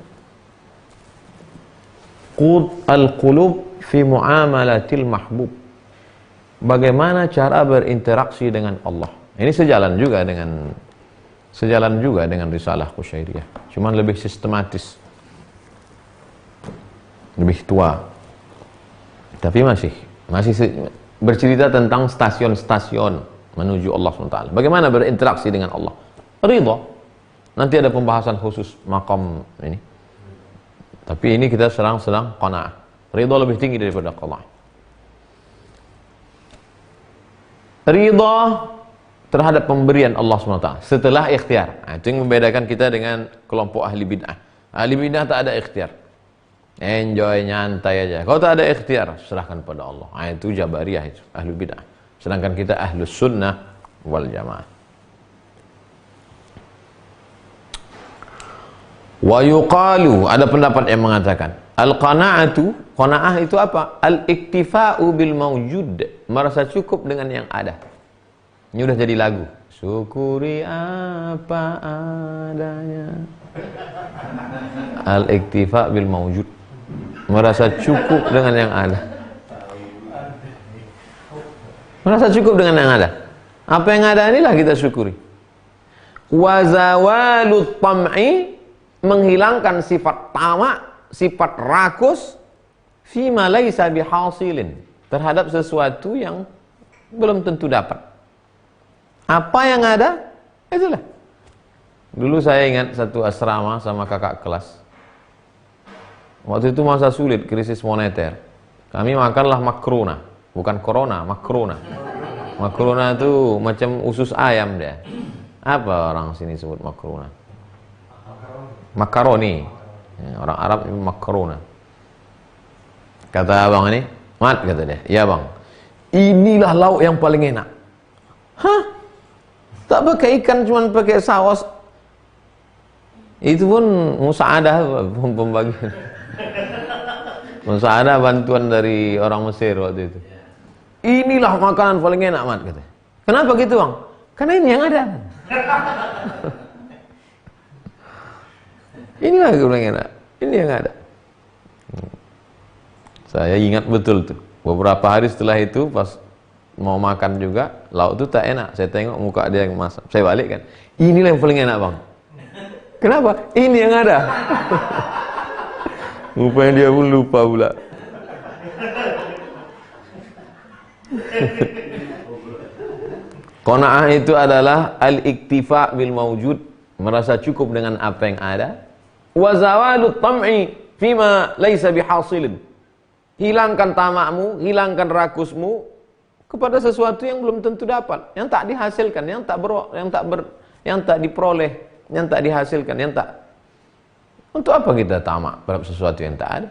al-qulub fi muamalatil mahbub. Bagaimana cara berinteraksi dengan Allah. Ini sejalan juga dengan risalah Qusyairiyah. Cuman lebih sistematis. Lebih tua. Tapi masih bercerita tentang stasiun-stasiun menuju Allah SWT. Bagaimana berinteraksi dengan Allah? Ridha. Nanti ada pembahasan khusus maqam ini. Tapi ini kita sedang qanaah. Ridha lebih tinggi daripada qanaah. Ridha terhadap pemberian Allah SWT setelah ikhtiar. Nah, itu yang membedakan kita dengan kelompok ahli bid'ah. Ahli bid'ah tak ada ikhtiar. Enjoy, nyantai aja. Kalau tak ada ikhtiar, serahkan pada Allah. Nah, itu Jabariyah itu, ahli bid'ah. Sedangkan kita ahlus sunnah wal jamaah. Wa yuqalu, ada pendapat yang mengatakan al-qana'atu, qana'ah itu apa? Al-iktifa'u bil mawjud, merasa cukup dengan yang ada. Ini udah jadi lagu. Syukuri apa adanya. Al-iktifa' bil mawjud, merasa cukup dengan yang ada. Merasa cukup dengan yang ada. Apa yang ada inilah kita syukuri. Wa zawalut tam'i, menghilangkan sifat tamak, sifat rakus, fima laisa bihasilin, terhadap sesuatu yang belum tentu dapat. Apa yang ada, itulah. Dulu saya ingat satu asrama sama kakak kelas. Waktu itu masa sulit, krisis moneter. Kami makanlah makrona, bukan corona, makrona. Makrona itu macam usus ayam dia. Apa orang sini sebut makrona? Makaroni. Ya, orang Arab itu makrona. Kata abang ini, Mat, kata dia, ya bang, inilah lauk yang paling enak. Hah? Tak pakai ikan, cuma pakai saus. Itu pun musaadah pembagian. Musaadah bantuan dari orang Mesir waktu itu. Inilah makanan paling enak, Mat, kata. Kenapa gitu bang? Karena ini yang ada. Inilah yang enak. Ini yang ada. Saya ingat betul tuh. Beberapa hari setelah itu pas mau makan juga, lauk itu tak enak. Saya tengok muka dia yang masak. Saya balik kan. Inilah yang paling enak bang. Kenapa? Ini yang ada. Rupanya dia pun lupa pula. Qanaah itu adalah al-iktifa bil mawjud, merasa cukup dengan apa yang ada. Wa zawalut tam'i fima laisa bihasilin, hilangkan tamakmu, hilangkan rakusmu kepada sesuatu yang belum tentu dapat, yang tak dihasilkan, yang tak diperoleh, yang tak dihasilkan, yang tak. Untuk apa kita tamak pada sesuatu yang tak ada?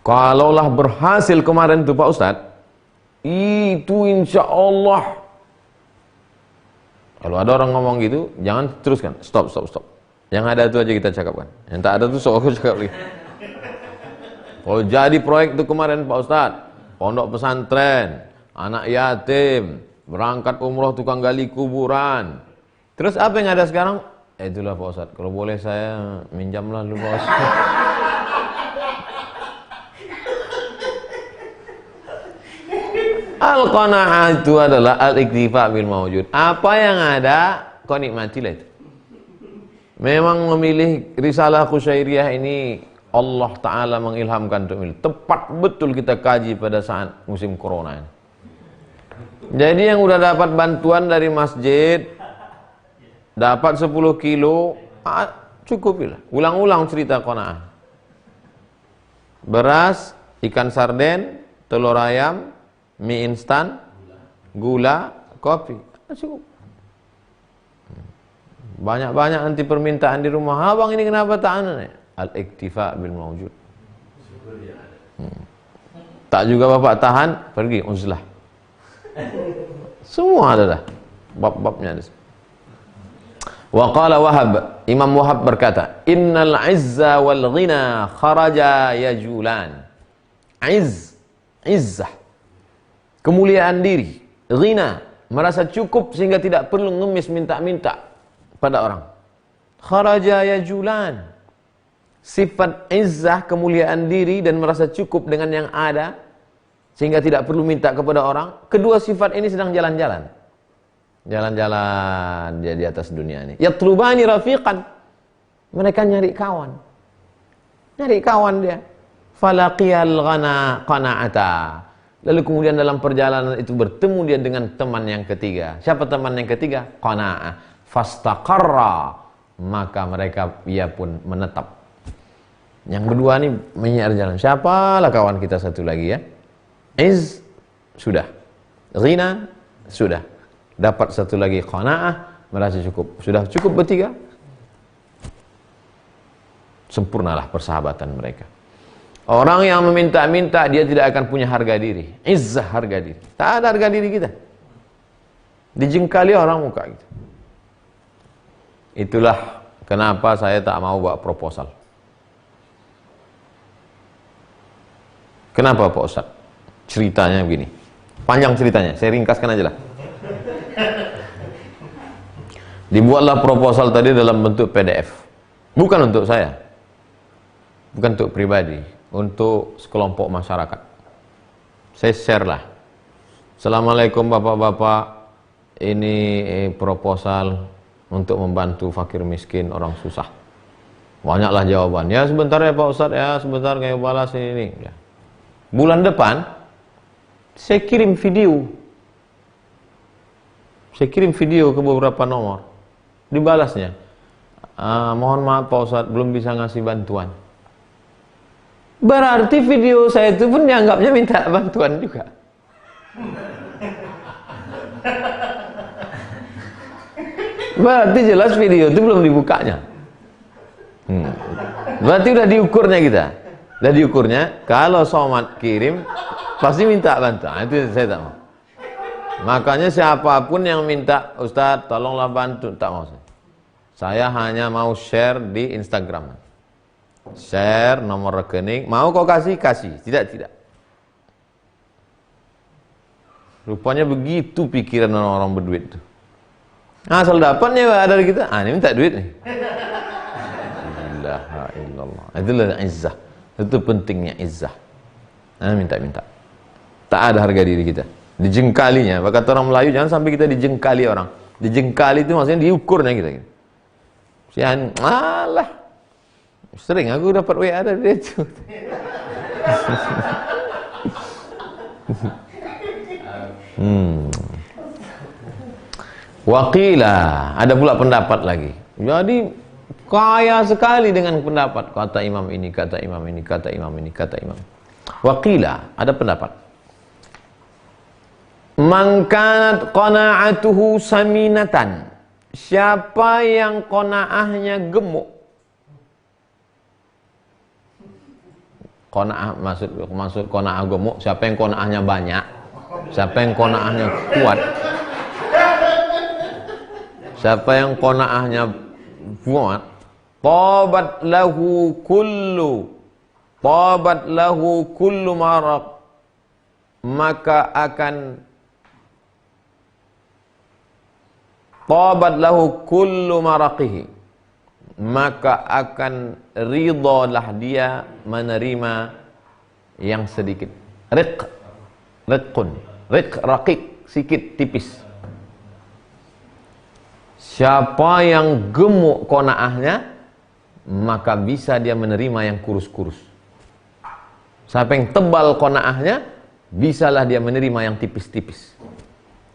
Kalaulah berhasil kemarin itu Pak Ustadz, itu insya Allah. Kalau ada orang ngomong gitu, jangan teruskan, stop. Yang ada itu aja kita cakapkan. Yang tak ada itu sok aku cakap lagi. Kalau jadi proyek itu kemarin Pak Ustadz, pondok pesantren, anak yatim, berangkat umroh tukang gali kuburan. Terus apa yang ada sekarang? Itulah Pak Ustadz, kalau boleh saya minjamlah dulu Pak Ustadz. Al-qanaah itu adalah al-iktifa bil mawjud. Apa yang ada, kau nikmatilah itu. Memang memilih risalah Qusyairiyah ini Allah Ta'ala mengilhamkan untuk memilih. Tepat betul kita kaji pada saat musim corona ini. Jadi yang udah dapat bantuan dari masjid, dapat 10 kilo, cukupilah. Ulang-ulang cerita qanaah. Beras, ikan sarden, telur ayam, mie instan, gula, kopi. Cukup. Banyak-banyak nanti permintaan di rumah. Abang ini kenapa tak aneh? Al-iktifa bil mawjud. Tak juga bapak tahan, pergi uzlah. Semua ada dah. Bab-babnya ada. Wa qala Wahab, Imam Wahab berkata, innal izza wal ghina kharaja yajulan. Izzah, kemuliaan diri, ghina, merasa cukup sehingga tidak perlu ngemis minta-minta pada orang. Kharaja yajulan, sifat izzah, kemuliaan diri dan merasa cukup dengan yang ada sehingga tidak perlu minta kepada orang. Kedua sifat ini sedang jalan-jalan. Jalan-jalan dia di atas dunia ini. Yatlubani rafiqan. Mereka nyari kawan. Nyari kawan dia. Falaqiyal qana'ata. Lalu kemudian dalam perjalanan itu bertemu dia dengan teman yang ketiga. Siapa teman yang ketiga? Qana'ah. Fastaqarra. Maka ia pun menetap. Yang kedua ini menyar jalan. Siapalah kawan kita satu lagi ya? Iz sudah. Ghina sudah. Dapat satu lagi qanaah, merasa cukup. Sudah cukup bertiga. Sempurnalah persahabatan mereka. Orang yang meminta-minta dia tidak akan punya harga diri. Izzah harga diri. Tak ada harga diri kita. Dijengkali orang muka kita. Itulah kenapa saya tak mau buat proposal. Kenapa Pak Ustaz? Ceritanya begini. Panjang ceritanya, saya ringkaskan aja lah. Dibuatlah proposal tadi dalam bentuk PDF. Bukan untuk saya. Bukan untuk pribadi. Untuk sekelompok masyarakat. Saya share lah. Assalamualaikum Bapak-Bapak. Ini proposal untuk membantu fakir miskin, orang susah. Banyaklah jawaban. Ya sebentar ya Pak Ustaz, ya sebentar kayak balas ini. Ya. Bulan depan saya kirim video. Saya kirim video ke beberapa nomor. Dibalasnya. Mohon maaf Pak Ustaz, belum bisa ngasih bantuan. Berarti video saya itu pun dianggapnya minta bantuan juga. Berarti jelas video itu belum dibukanya. Berarti udah diukurnya kita. Udah diukurnya, kalau somat kirim pasti minta bantuan. Itu saya tak mau. Makanya siapapun yang minta, Ustaz tolonglah bantu, tak mau saya. Saya hanya mau share di Instagram. Share nomor rekening, mau kau kasih, tidak. Rupanya begitu pikiran orang-orang berduit itu. Asal dapatnya ada dari kita, ini minta duit nih. La ilaha illallah. Itulah izzah. Itu pentingnya izzah. Minta-minta. Tak ada harga diri kita. Dijengkalinya. Kata orang Melayu, jangan sampai kita dijengkali orang. Dijengkali itu maksudnya diukurnya kita. Alah. Sering aku dapat WA dari dia itu. Waqila, ada pula pendapat lagi. Jadi kaya sekali dengan pendapat. Kata imam ini, kata imam ini, kata imam ini, kata imam. Waqila, ada pendapat. Man kanat qana'atuhu saminatan. Siapa yang qanaahnya gemuk? Qanaah maksud qanaah gemuk, siapa yang qanaahnya banyak? Siapa yang qanaahnya kuat? Siapa yang qanaahnya kuat? Tabat lahu kullu maraq, maka akan tabat lahu kullu maraqihi, maka akan ridhalah dia menerima yang sedikit. Raqiq, sikit, tipis. Siapa yang gemuk qanaahnya, maka bisa dia menerima yang kurus-kurus. Siapa yang tebal qanaahnya, bisalah dia menerima yang tipis-tipis.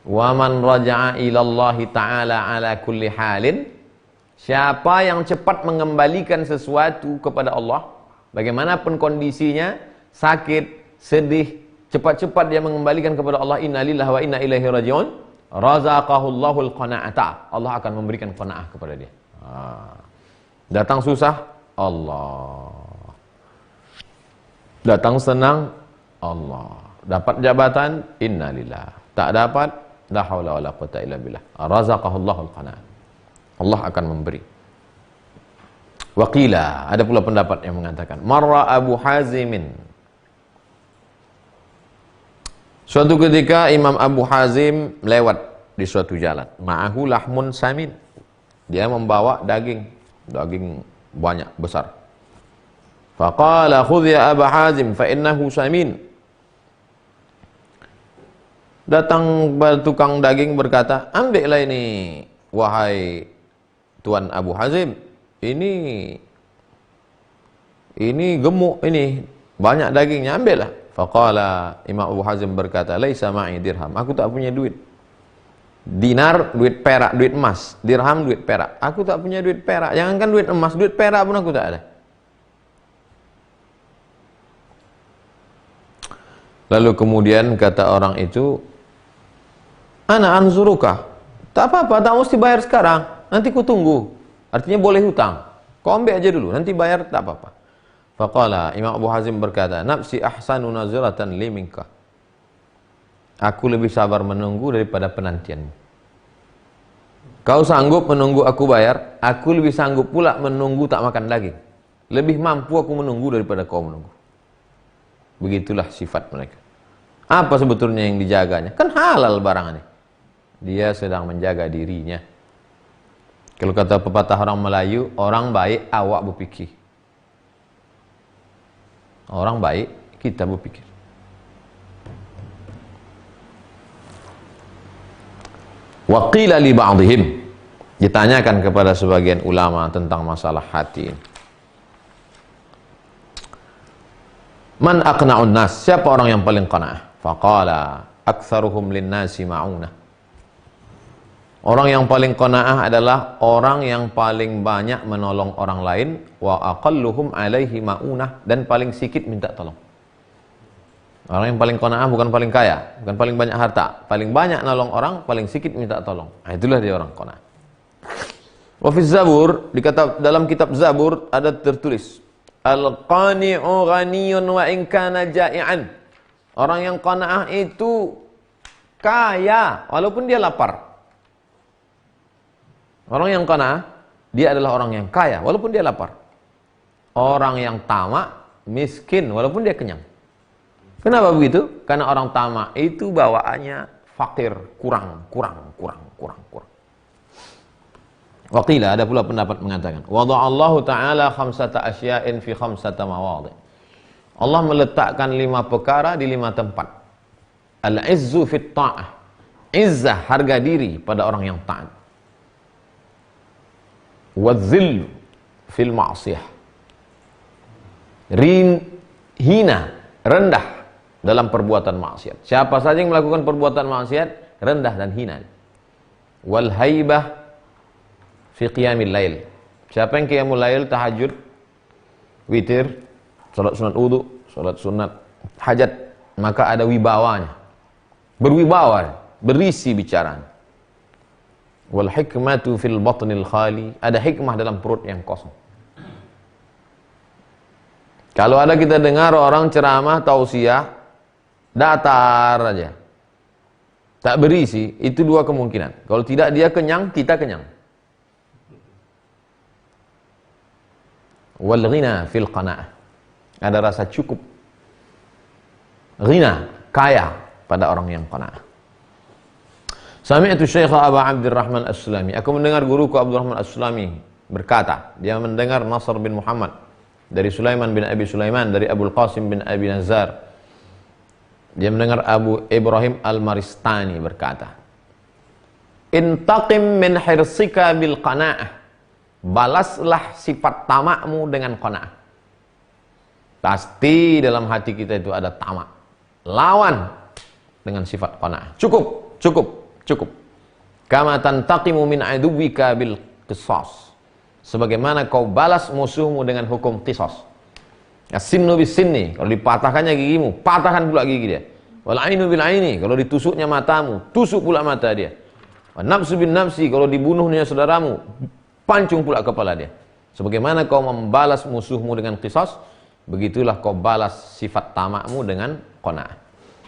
Wa man raja'a ilallahi ta'ala ala kulli halin. Siapa yang cepat mengembalikan sesuatu kepada Allah, bagaimanapun kondisinya, sakit, sedih, cepat-cepat dia mengembalikan kepada Allah. Inna lillahi wa inna ilaihi raji'un. Razaqahullahul qana'ata. Allah akan memberikan qanaah kepada dia. Datang susah, Allah. Datang senang, Allah. Dapat jabatan, innalillah. Tak dapat, la haula wala quwwata illa billah. Razaqahullahul qana'ah. Allah akan memberi. Waqila, ada pula pendapat yang mengatakan, marra Abu Hazimin. Suatu ketika Imam Abu Hazim lewat di suatu jalan. Ma'ahu lahmun samin. Dia membawa daging banyak, besar. Faqala khudh ya Aba Hazim fa innahu samin. Datang tukang daging berkata, ambillah ini wahai Tuan Abu Hazim, ini gemuk, ini banyak dagingnya, ambillah. Faqala, Imam Abu Hazim berkata, laisa ma'i dirham, aku tak punya duit. Dinar, duit perak, duit emas. Dirham, duit perak. Aku tak punya duit perak. Jangankan duit emas, duit perak pun aku tak ada. Lalu kemudian kata orang itu, ana anzuruka. Tak apa-apa, tak mesti bayar sekarang. Nanti ku tunggu. Artinya boleh hutang. Kau ambil aja dulu, nanti bayar tak apa-apa. Faqala, Imam Abu Hazim berkata, nafsi ahsanu nazratan li minka. Aku lebih sabar menunggu daripada penantianmu. Kau sanggup menunggu aku bayar, aku lebih sanggup pula menunggu tak makan daging. Lebih mampu aku menunggu daripada kau menunggu. Begitulah sifat mereka. Apa sebetulnya yang dijaganya? Kan halal barangannya. Dia sedang menjaga dirinya. Kalau kata pepatah orang Melayu, orang baik awak berpikir. Orang baik kita berpikir. Wa qila li ba'dihim. Ditanyakan kepada sebagian ulama tentang masalah hati ini. Man aqna'un nas? Siapa orang yang paling qana'ah? Faqala aktsaruhum lin-nasi ma'unah. Orang yang paling qana'ah adalah orang yang paling banyak menolong orang lain, wa aqalluhum 'alaihi ma'unah, dan paling sedikit minta tolong. Orang yang paling qana'ah bukan paling kaya, bukan paling banyak harta, paling banyak nolong orang, paling sedikit minta tolong. Nah, itulah dia orang qana'ah. Wa fi Zabur, dalam kitab Zabur ada tertulis, al-qani'u ghaniyun wa in kana ja'ian. Orang yang qanaah itu kaya walaupun dia lapar. Orang yang qanaah, dia adalah orang yang kaya walaupun dia lapar. Orang yang tamak miskin walaupun dia kenyang. Kenapa begitu? Karena orang tamak itu bawaannya fakir, kurang. Waqila, ada pula pendapat mengatakan, wada'allahu ta'ala khamsata asya'in fi khamsata mawadhi. Allah meletakkan 5 perkara di 5 tempat. Al-izzu fit ta'ah. Izzah, harga diri pada orang yang taat. Wadzillu fil ma'siyah. Hina, rendah dalam perbuatan maksiat. Siapa saja yang melakukan perbuatan maksiat, rendah dan hina. Wal haibah fi qiyamil lail. Siapa yang qiyamul lail, tahajud, witir, salat sunat wudu, salat sunat hajat, maka ada wibawanya. Berwibawa, berisi bicaraan. Wal hikmatu fil batnil khali, ada hikmah dalam perut yang kosong. Kalau ada kita dengar orang ceramah tausiah datar aja, tak berisi, itu 2 kemungkinan. Kalau tidak dia kenyang, kita kenyang. Wal ghina fil qana'ah, ada rasa cukup. Ghina, kaya pada orang yang qana'ah. Sami'tu Syekh Abu Abdurrahman As-Sulami, aku mendengar guruku Abdurrahman As-Sulami berkata, dia mendengar Nasr bin Muhammad dari Sulaiman bin Abi Sulaiman, dari Abul Qasim bin Abi Nazar. Dia mendengar Abu Ibrahim Al-Maristani berkata, intaqim min hirsika bil qana'ah, balaslah sifat tamakmu dengan qana'ah. Pasti dalam hati kita itu ada tamak. Lawan dengan sifat qana'ah. Cukup. Kama tantaqimu min aduwika bil qisas, sebagaimana kau balas musuhmu dengan hukum qisas. As-sinnu bis-sinni, kalau dipatahkannya gigimu, patahkan pula gigi dia. Wal ainu bil aini, kalau ditusuknya matamu, tusuk pula mata dia. Wan nafsu bin nafsi, kalau dibunuhnya saudaramu, pancung pula kepala dia. Sebagaimana kau membalas musuhmu dengan qisas, begitulah kau balas sifat tamakmu dengan qanaah.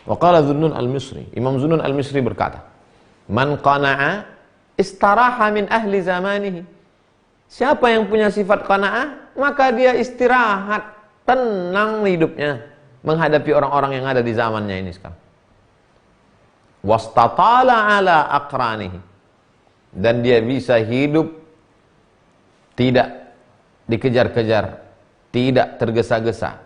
Wa qala Zunnun al-Misri, Imam Zunnun al-Misri berkata, man qana'a istaraha min ahli zamanihi. Siapa yang punya sifat qanaah, maka dia istirahat, tenang hidupnya menghadapi orang-orang yang ada di zamannya ini sekarang. Wastatala ala aqranihi, dan dia bisa hidup tidak dikejar-kejar tidak tergesa-gesa,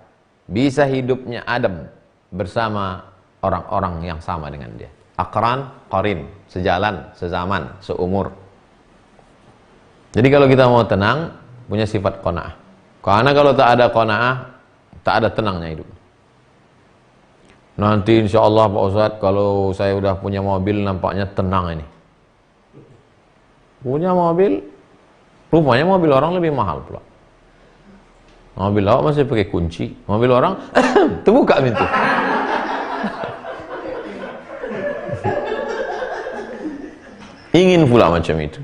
bisa hidupnya adem bersama orang-orang yang sama dengan dia. Aqran, qarin, sejalan, sezaman, seumur. Jadi kalau kita mau tenang, punya sifat qanaah. Karena kalau tak ada qanaah, tak ada tenangnya hidup. Nanti insya Allah Pak Ustadz, kalau saya udah punya mobil nampaknya tenang ini. Punya mobil, rupanya mobil orang lebih mahal pula. Mobil awak masih pakai kunci, mobil orang terbuka pintu. Ingin pula macam itu.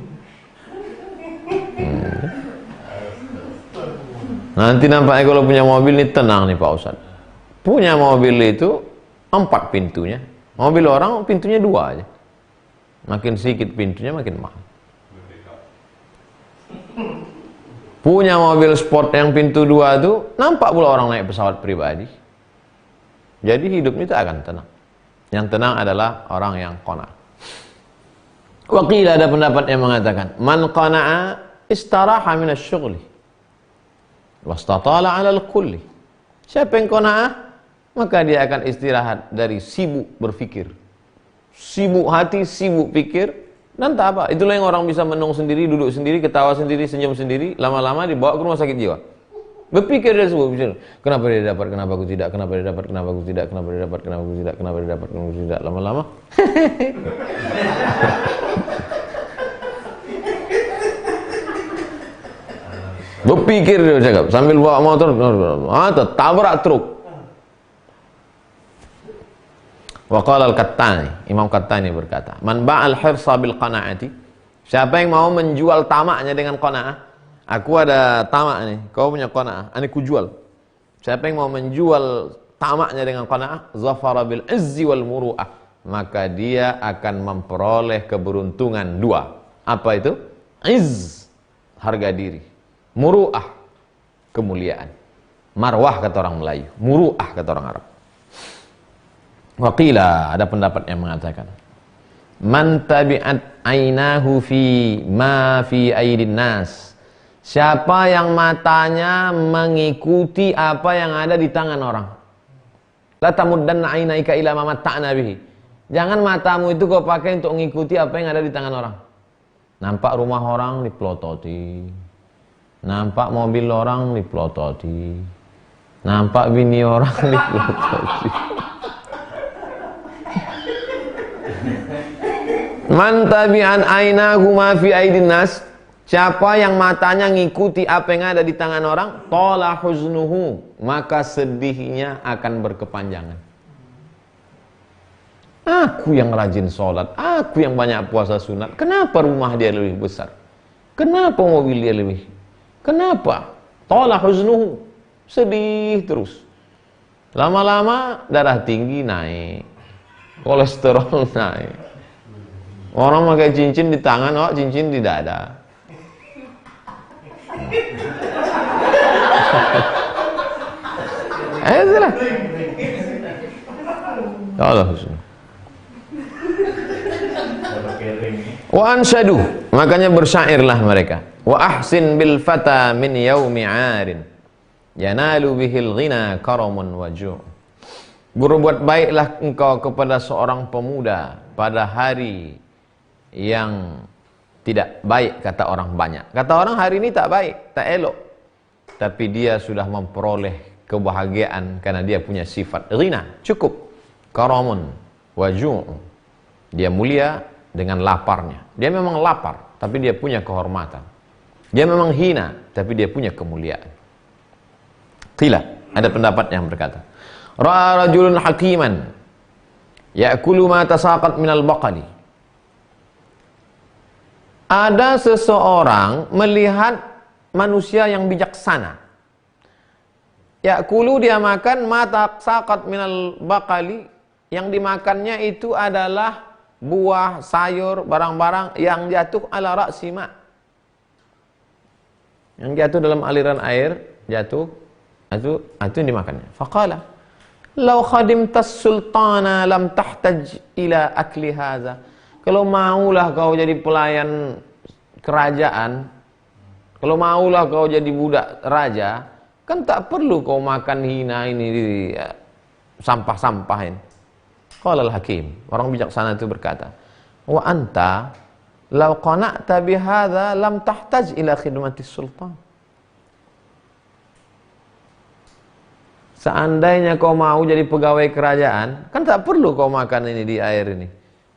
Nanti nampaknya kalau punya mobil ini tenang nih Pak Ustadz. Punya mobil itu 4 pintunya, mobil orang pintunya 2 aja. Makin sedikit pintunya makin mahal. Punya mobil sport yang pintu 2 itu, nampak pula orang naik pesawat pribadi. Jadi hidupnya itu akan tenang. Yang tenang adalah orang yang qanaah. Waqil, ada pendapat yang mengatakan, man qana'a istaraha minasy-syughli wastatala 'alal kulli. Siapa yang qanaah, maka dia akan istirahat dari sibuk berpikir. Sibuk hati, sibuk pikir. Dan tak apa, itulah yang orang bisa menung sendiri, duduk sendiri, ketawa sendiri, senyum sendiri, lama-lama dibawa ke rumah sakit jiwa. Berpikir dia semua, kenapa dia dapat, kenapa aku tidak, kenapa dia dapat, kenapa aku tidak, kenapa dia dapat, kenapa aku tidak, kenapa dia dapat, kenapa aku tidak, lama-lama. Berpikir dia cakap, sambil bawa motor, tabrak truk. Wa qala al-Qattani, Imam Qattani berkata, man ba'al hirsa bil qanaati, siapa yang mau menjual tamaknya dengan qanaah, aku ada tamak nih, kau punya qanaah, ini ku jual. Siapa yang mau menjual tamaknya dengan qanaah, zafara bil izzi wal muru'ah, maka dia akan memperoleh keberuntungan 2. Apa itu? Izz, harga diri. Muru'ah, kemuliaan. Marwah kata orang Melayu, muru'ah kata orang Arab. Waqila, ada pendapat yang mengatakan, man tabi'at ainahu fi ma fi aidin nas, siapa yang matanya mengikuti apa yang ada di tangan orang. La tamuddanna ainaika ila ma matta'na bihi, jangan matamu itu kau pakai untuk mengikuti apa yang ada di tangan orang. Nampak rumah orang dipelototi, nampak mobil orang dipelototi, nampak bini orang dipelototi. Man tabi'an ainahu ma fi aidin nas, siapa yang matanya ngikuti apa yang ada di tangan orang, tala huznuhu, maka sedihnya akan berkepanjangan. Aku yang rajin sholat, aku yang banyak puasa sunat, kenapa rumah dia lebih besar? Kenapa mobil dia lebih? Kenapa? Tala huznuhu, sedih terus. Lama-lama darah tinggi naik, kolesterol naik. Orang pakai cincin di tangan, oh cincin di dada. Itulah. Allah Husna. Wa ansyadu, makanya bersyairlah mereka. Wa ahsin bil fata min yaumi 'arin, yanalu bihil ghina karamun waju'. Berbuat baiklah engkau kepada seorang pemuda pada hari yang tidak baik, kata orang banyak. Kata orang hari ini tak baik, tak elok, tapi dia sudah memperoleh kebahagiaan karena dia punya sifat ghina, cukup. Karamun waju', dia mulia dengan laparnya. Dia memang lapar, tapi dia punya kehormatan. Dia memang hina, tapi dia punya kemuliaan. Qila, ada pendapat yang berkata, ra'a rajulun hakiman ya'kulu ma tasaqat minal baqali. Ada seseorang melihat manusia yang bijaksana. Ya'kulu, dia makan mata saqat minal baqali, yang dimakannya itu adalah buah, sayur, barang-barang yang jatuh ala ra'si ma', yang jatuh dalam aliran air, jatuh itu yang dimakannya. Faqala law khadimtas sultana lam tahtaj ila akli hadza. Kalau maulah kau jadi pelayan kerajaan, kalau maulah kau jadi budak raja, Kan tak perlu kau makan hina ini di sampah-sampahin. Qala al-Hakim, orang bijaksana itu berkata, wa anta law qana'ta bihadza lam tahtaj ila khidmatis sultan. Seandainya kau mau jadi pegawai kerajaan, kan tak perlu kau makan ini di air ini.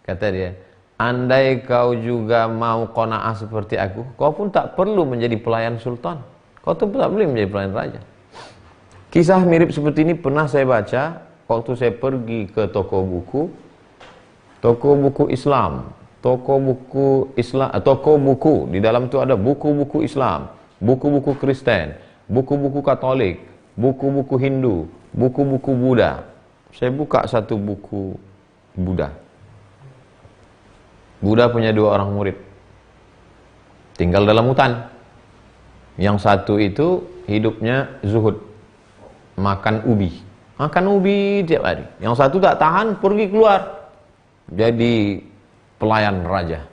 Kata dia, andai kau juga mau qanaah seperti aku, kau pun tak perlu menjadi pelayan sultan. Kau tuh tak boleh menjadi pelayan raja. Kisah mirip seperti ini pernah saya baca waktu saya pergi ke toko buku Islam, toko buku di dalam itu ada buku-buku Islam, buku-buku Kristen, buku-buku Katolik, buku-buku Hindu, buku-buku Buddha. Saya buka satu buku Buddha. Buddha punya 2 orang murid, tinggal dalam hutan. Yang satu itu hidupnya zuhud, makan ubi tiap hari. Yang satu tak tahan, pergi keluar jadi pelayan raja.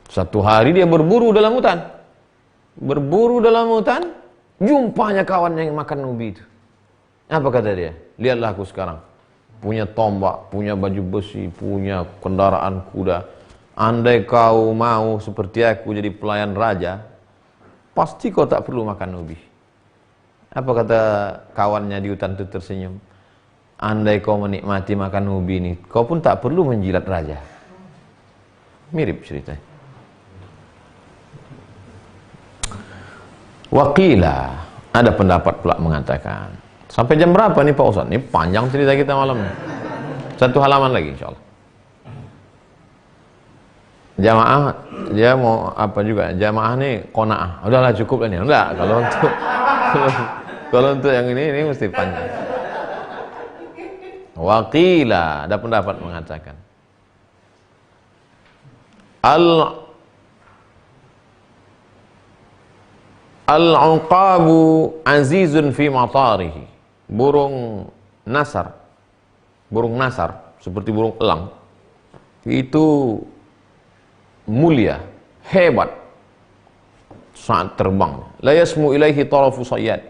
Satu hari dia berburu dalam hutan, jumpanya kawannya yang makan ubi itu. Apa kata dia? Lihatlah aku sekarang, punya tombak, punya baju besi, punya kendaraan kuda. Andai kau mau seperti aku jadi pelayan raja, pasti kau tak perlu makan ubi. Apa kata kawannya di hutan itu tersenyum? Andai kau menikmati makan ubi ini, kau pun tak perlu menjilat raja. Mirip ceritanya. Waqila, ada pendapat pula mengatakan, sampai jam berapa nih Pak Ustaz? Ini panjang cerita kita malam ini. 1 halaman lagi insyaallah. Jamaah dia mau apa juga? Jamaah nih qanaah. Udahlah cukup lah nih. Enggak, kalau untuk yang ini mesti panjang. Waqila, ada pendapat mengatakan Al-uqabu azizun fi matarihi. Burung nasar seperti burung elang itu mulia, hebat saat terbang. La yasmu ilaihi tarafu sayyad.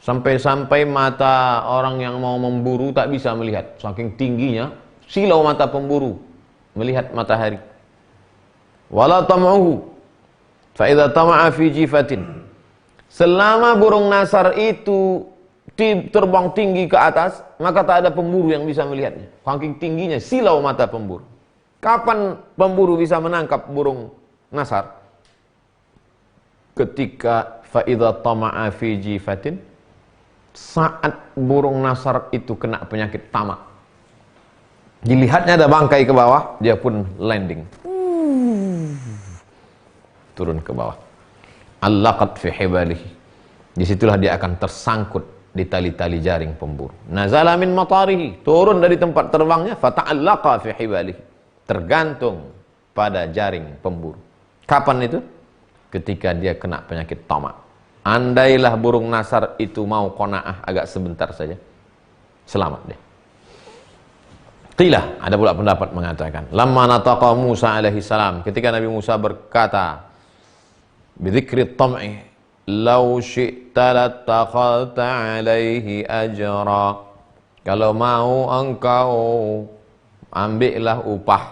Sampai-sampai mata orang yang mau memburu tak bisa melihat, saking tingginya silau mata pemburu melihat matahari. Wala tam'uhu fa idza tama'a fi jifatin. Selama burung nasar itu terbang tinggi ke atas, maka tak ada pemburu yang bisa melihatnya. Saking tingginya silau mata pemburu. Kapan pemburu bisa menangkap burung nasar? Ketika fa idza tama'a fi jifatin, saat burung nasar itu kena penyakit tamak. Dilihatnya ada bangkai ke bawah, dia pun landing. Turun ke bawah. Allaqat fi hibalihi. Disitulah dia akan tersangkut di tali-tali jaring pemburu. Nazala min matarihi, turun dari tempat terbangnya, fata'allaqa fi hibalihi. Tergantung pada jaring pemburu. Kapan itu? Ketika dia kena penyakit tamak. Andailah burung nasar itu mau qanaah agak sebentar saja, selamat dia. Qila, ada pula pendapat mengatakan, lamma nataqa Musa alaihi salam, ketika Nabi Musa berkata, bidzikri tam'i, law syi'ta lattakhadta alaihi ajra. Kalau mau engkau ambillah upah.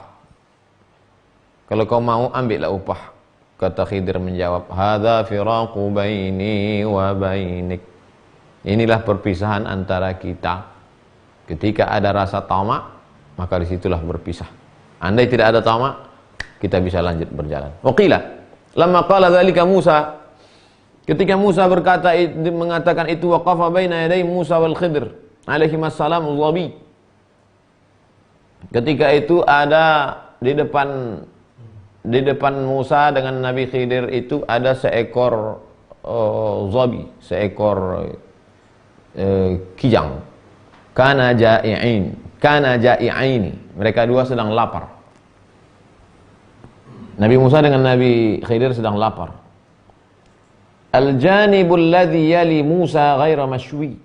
Kalau kau mau ambillah upah. Kata Khidir menjawab, hadza firaqu baini wa bainik. Inilah perpisahan antara kita. Ketika ada rasa tamak, maka disitulah berpisah. Andai tidak ada tamak, kita bisa lanjut berjalan. Waqila, lamma qala dzalika Musa, ketika Musa mengatakan itu, waqafa baina yaday Musa wal Khidir alaihi wassalam dhabi. Ketika itu ada di depan Musa dengan Nabi Khidir itu ada seekor zabi, seekor kijang. Kana ja'i'aini. Mereka dua sedang lapar. Nabi Musa dengan Nabi Khidir sedang lapar. Al-janibul ladzi yali Musa ghaira mashwi.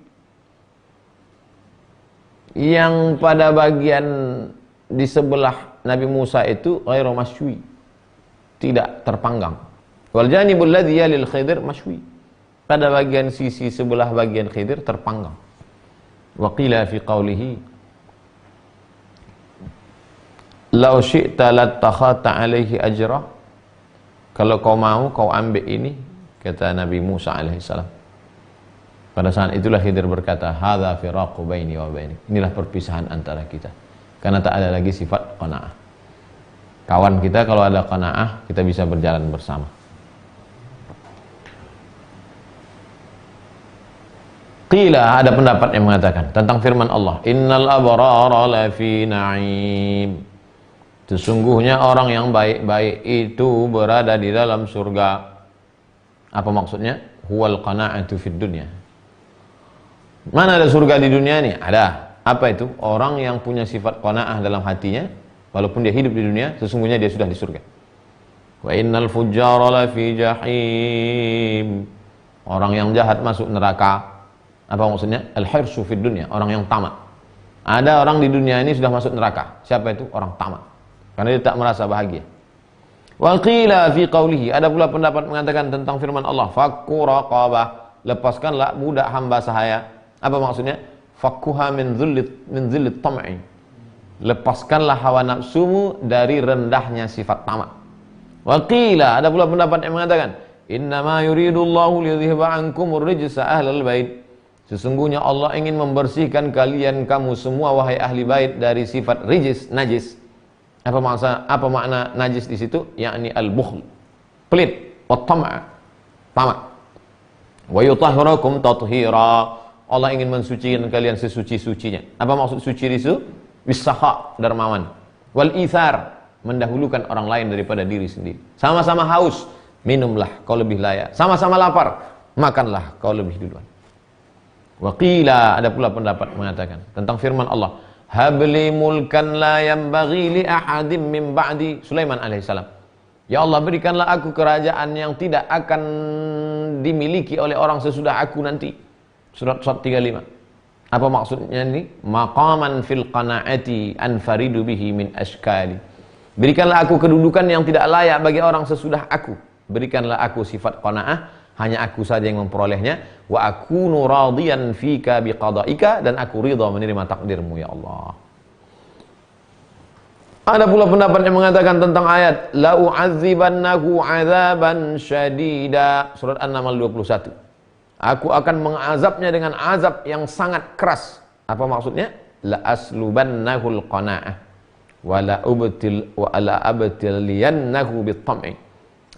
Yang pada bagian di sebelah Nabi Musa itu ghaira mashwi, tidak terpanggang. Wal janibul ladzi yalil Khidir mashwi. pada bagian sisi sebelah bagian Khidir terpanggang. Wa qila fi qawlihi law syi'ta lattakhadta alaihi ajra, kalau kau mau kau ambil ini, kata Nabi Musa alaihissalam. Pada saat itulah Khidir berkata, hadza firaqu baini wa bainik, inilah perpisahan antara kita, karena tak ada lagi sifat qanaah. Kawan kita kalau ada qanaah, kita bisa berjalan bersama. Qila, ada pendapat yang mengatakan tentang firman Allah, innal abrara lafi na'im, sesungguhnya orang yang baik-baik itu berada di dalam surga. Apa maksudnya? Huwal qana'atu fid dunya. Mana ada surga di dunia ini? Ada. Apa itu? Orang yang punya sifat qanaah dalam hatinya, walaupun dia hidup di dunia, sesungguhnya dia sudah di surga. Wa innal fujjara lafi jahim. Orang yang jahat masuk neraka. Apa maksudnya? Al-hirsu fid dunya, orang yang tamak. Ada orang di dunia ini sudah masuk neraka. Siapa itu? Orang tamak. Karena dia tak merasa bahagia. Wa qila fi qawlihi, ada pula pendapat mengatakan tentang firman Allah, fakku raqabah, lepaskanlah budak hamba sahaya. Apa maksudnya? Fakkuha min dhillit tam'i, lepaskanlah hawa nafsumu dari rendahnya sifat tamak. Wa qila, ada pula pendapat yang mengatakan, innama yuridullahu liyudhhiba ankumur rijsa ahlal bait, sesungguhnya Allah ingin membersihkan kalian kamu semua wahai ahli bait dari sifat rijis, najis. Apa makna najis di situ? Yakni al-bukhl, pelit, wa tam', tamak. Wa yutahhirakum tathira, Allah ingin mensucikan kalian sesuci-sucinya. Apa maksud suci itu? Wisakha, dermawan. Wal ithar, mendahulukan orang lain daripada diri sendiri. Sama-sama haus, minumlah kau lebih layak. Sama-sama lapar, makanlah kau lebih duluan. Wa qila, ada pula pendapat mengatakan tentang firman Allah, habli mulkan la yanbaghi li ahadin min ba'di, Sulaiman alaihissalam. Ya Allah, berikanlah aku kerajaan yang tidak akan dimiliki oleh orang sesudah aku nanti. Surat 35. Apa maksudnya ini? Maqaman fil qanaati anfaridu bihi min ashkali. Berikanlah aku kedudukan yang tidak layak bagi orang sesudah aku. Berikanlah aku sifat qanaah, hanya aku saja yang memperolehnya. Wa akunu radiyan fika biqadaika, dan aku ridha menerima takdirmu ya Allah. Ada pula pendapat yang mengatakan tentang ayat la u'adzibannahu 'adzaban syadida, surat An-Naml 21. Aku akan mengazabnya dengan azab yang sangat keras. Apa maksudnya? La aslubannahul qana'ah wa la abtiliyannahu bit-tam'i.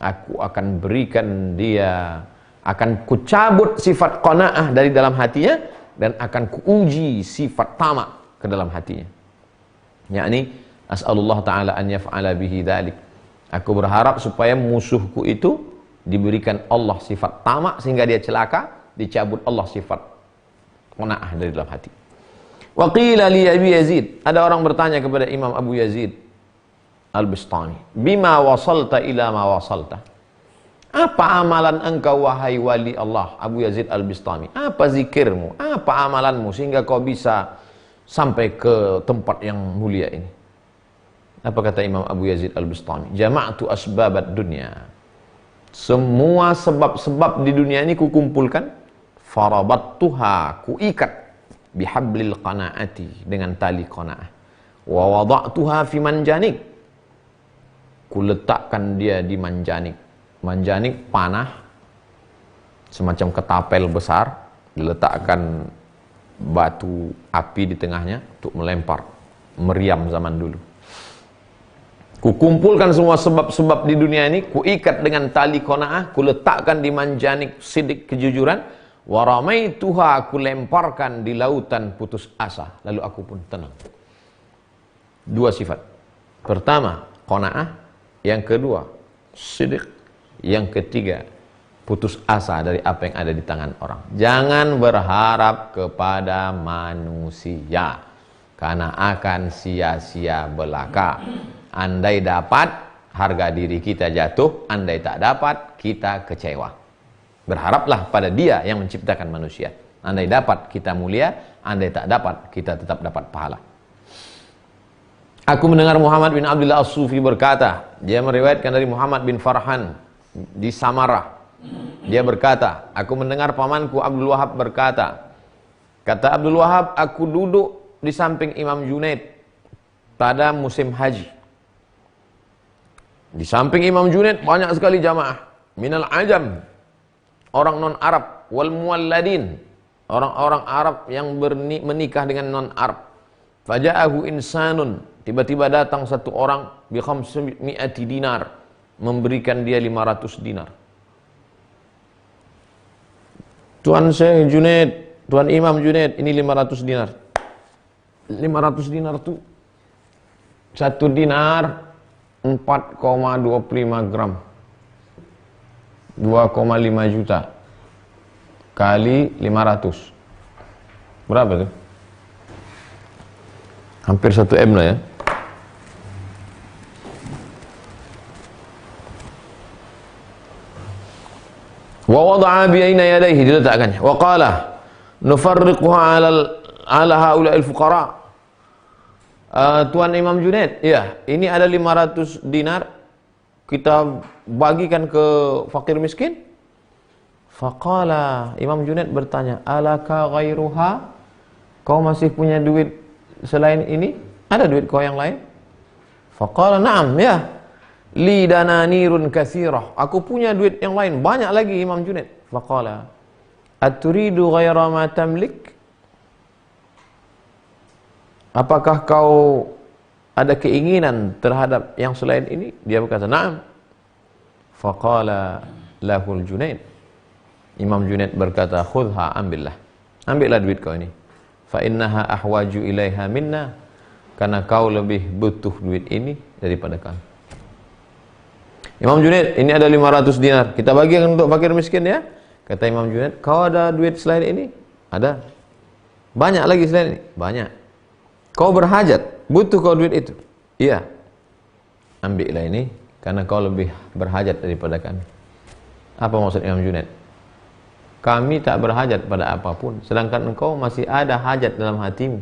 Aku akan berikan dia, akan kucabut sifat qana'ah dari dalam hatinya, dan akan kuuji sifat tamak ke dalam hatinya. Yakni as'alullah ta'ala an yaf'ala bihi dzalik. Aku berharap supaya musuhku itu diberikan Allah sifat tamak sehingga dia celaka, dicabut Allah sifat qanaah dari dalam hati. Wa qila li Abi Yazid, ada orang bertanya kepada Imam Abu Yazid Al-Bistami, bima wasalta ila ma wasalta, apa amalan engkau wahai wali Allah Abu Yazid Al-Bistami, apa zikirmu, apa amalanmu sehingga kau bisa sampai ke tempat yang mulia ini? Apa kata Imam Abu Yazid Al-Bistami? Jama'tu asbabat dunya, semua sebab-sebab di dunia ini kukumpulkan, farabattuha, kuikat, bihablil qanaati, dengan tali qanaah, wa wada'tuha fi manjanik, kuletakkan dia di manjanik. Manjanik panah, semacam ketapel besar, diletakkan batu api di tengahnya untuk melempar meriam zaman dulu. Kukumpulkan semua sebab-sebab di dunia ini, kuikat dengan tali qanaah, kuletakkan di manjanik sidik kejujuran, waramaituha, kulemparkan di lautan putus asa, lalu aku pun tenang. Dua sifat. Pertama, qanaah, yang kedua, sidik, yang ketiga, putus asa dari apa yang ada di tangan orang. Jangan berharap kepada manusia, karena akan sia-sia belaka. Andai dapat, harga diri kita jatuh. Andai tak dapat, kita kecewa. Berharaplah pada Dia yang menciptakan manusia. Andai dapat, kita mulia. Andai tak dapat, kita tetap dapat pahala. Aku mendengar Muhammad bin Abdullah As-Sufi berkata, dia meriwayatkan dari Muhammad bin Farhan di Samarah, Dia berkata, aku mendengar pamanku Abdul Wahab berkata, kata Abdul Wahab, aku duduk di samping Imam Junaid pada musim haji. Di samping Imam Junaid banyak sekali jamaah minal ajam, orang non Arab, wal mualladin, orang-orang Arab yang menikah dengan non Arab. Faja'ahu insanun, tiba-tiba datang satu orang bi 500 dinar, memberikan dia 500 dinar. Tuan Syekh Junaid, Tuan Imam Junaid, ini 500 dinar. 500 dinar itu 1 dinar 4,25 gram. 2,5 juta kali 500. Berapa tuh? Hampir 1 M lah ya. Wa wada'a bi aina yadayhi, diletakkannya. Wa qala nufarriquha ala haula'il fuqara. Tuan Imam Junaid, ya, ini ada 500 dinar, kita bagikan ke fakir miskin. Faqala, Imam Junaid bertanya, alaka ghairuha? Kau masih punya duit selain ini? Ada duit kau yang lain? Faqala, na'am, ya. Li dananirun katsirah. Aku punya duit yang lain, banyak lagi Imam Junaid. Faqala, aturidu ghaira ma tamlik? Apakah kau ada keinginan terhadap yang selain ini? Dia berkata, na'am. Faqala lahul Junaid. Imam Junaid berkata, khudha, ambillah. Ambillah duit kau ini. Fa innaha ahwaju ilaiha minna. Karena kau lebih butuh duit ini daripada kami. Imam Junaid, ini ada 500 dinar, kita bagikan untuk fakir miskin ya. Kata Imam Junaid, kau ada duit selain ini? Ada. Banyak lagi selain ini? Banyak. Kau berhajat, butuh kau duit itu? Iya. Ambillah ini, karena kau lebih berhajat daripada kami. Apa maksud Imam Junaid? Kami tak berhajat pada apapun, sedangkan engkau masih ada hajat dalam hatimu.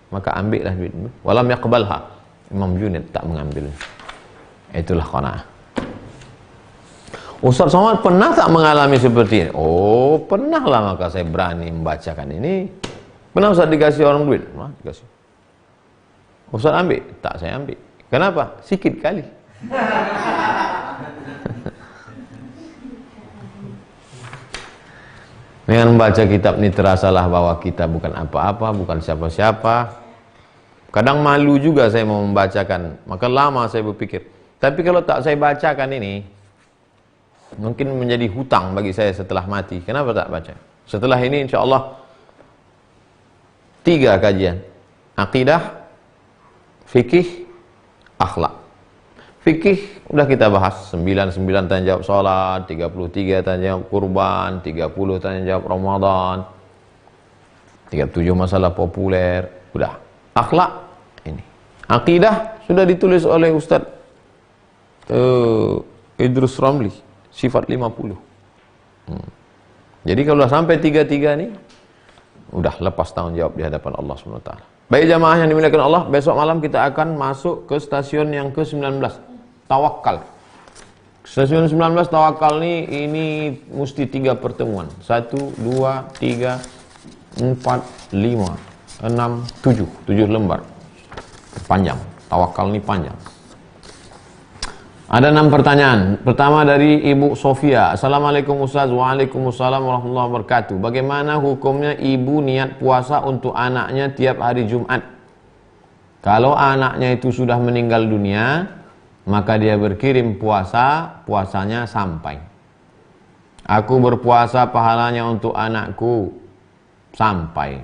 Maka ambillah duitmu. Walam yaqbalha. Imam Junaid tak mengambil. Itulah qanaah. Ustaz Somad pernah tak mengalami seperti ini? Oh, pernah lah, maka saya berani membacakan ini. Pernah Ustaz dikasih orang duit? Nah, dikasih. Ustaz ambil? Tak, saya ambil. Kenapa? Sikit kali. Dengan membaca kitab ini terasalah bahwa kita bukan apa-apa, bukan siapa-siapa. Kadang malu juga saya mau membacakan, maka lama saya berpikir. Tapi kalau tak saya bacakan ini, mungkin menjadi hutang bagi saya setelah mati. Kenapa tak baca? Setelah ini insya Allah 3 kajian. Aqidah, fikih, akhlak. Fikih udah kita bahas, 99 tanya jawab sholat, 33 tanya jawab kurban, 30 tanya jawab Ramadan, 37 masalah populer. Udah. Akhlak ini. Aqidah sudah ditulis oleh Ustaz Idrus Ramli. Sifat 50. Jadi kalau sampai 33 nih, udah lepas tanggung jawab di hadapan Allah SWT. Baik jamaah yang dimuliakan Allah, besok malam kita akan masuk ke stasiun yang ke-19, Tawakal. Stasiun 19 Tawakal ini mesti 3 pertemuan. 1, 2, 3, 4, 5, 6, 7. 7 lembar. Panjang. Tawakal ini panjang. Ada 6 pertanyaan. Pertama dari Ibu Sofia. Assalamualaikum Ustaz. Waalaikumsalam warahmatullahi wabarakatuh. Bagaimana hukumnya ibu niat puasa untuk anaknya tiap hari Jumat? Kalau anaknya itu sudah meninggal dunia, maka dia berkirim puasanya sampai. Aku berpuasa pahalanya untuk anakku sampai.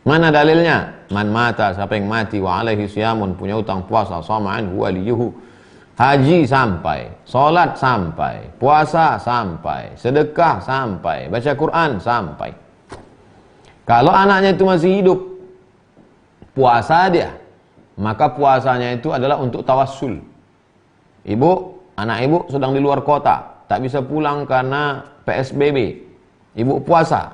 Mana dalilnya? Man mata, siapa yang mati wa alaihi siyamun, punya utang puasa, sama'an huwa liyuhu. Haji sampai, solat sampai, puasa sampai, sedekah sampai, baca Quran sampai. Kalau anaknya itu masih hidup, puasa dia, maka puasanya itu adalah untuk tawassul. Anak ibu sedang di luar kota, tak bisa pulang karena PSBB. Ibu puasa.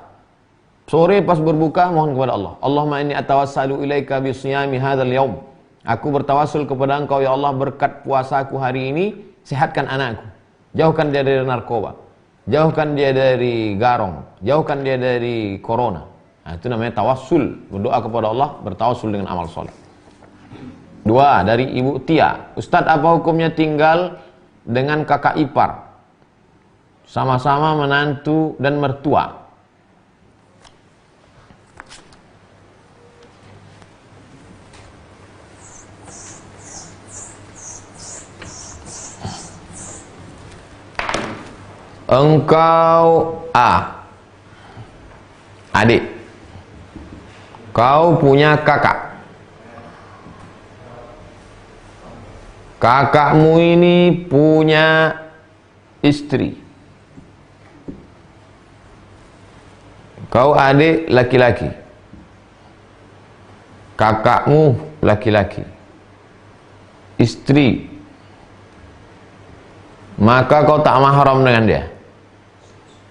Sore pas berbuka mohon kepada Allah. Allahumma inni atawassalu ilaika bisiyami hadzal yaum. Aku bertawassul kepada Engkau ya Allah, berkat puasaku hari ini sehatkan anakku, jauhkan dia dari narkoba. jauhkan dia dari garong, jauhkan dia dari corona. Nah, itu namanya tawassul, berdoa kepada Allah, bertawassul dengan amal soleh. 2, dari Ibu Tia, Ustadz, apa hukumnya tinggal dengan kakak ipar, sama-sama menantu dan mertua? Engkau adik, kau punya kakak. Kakakmu ini punya istri. Kau adik laki-laki, kakakmu laki-laki, istri, maka kau tak mahram dengan dia.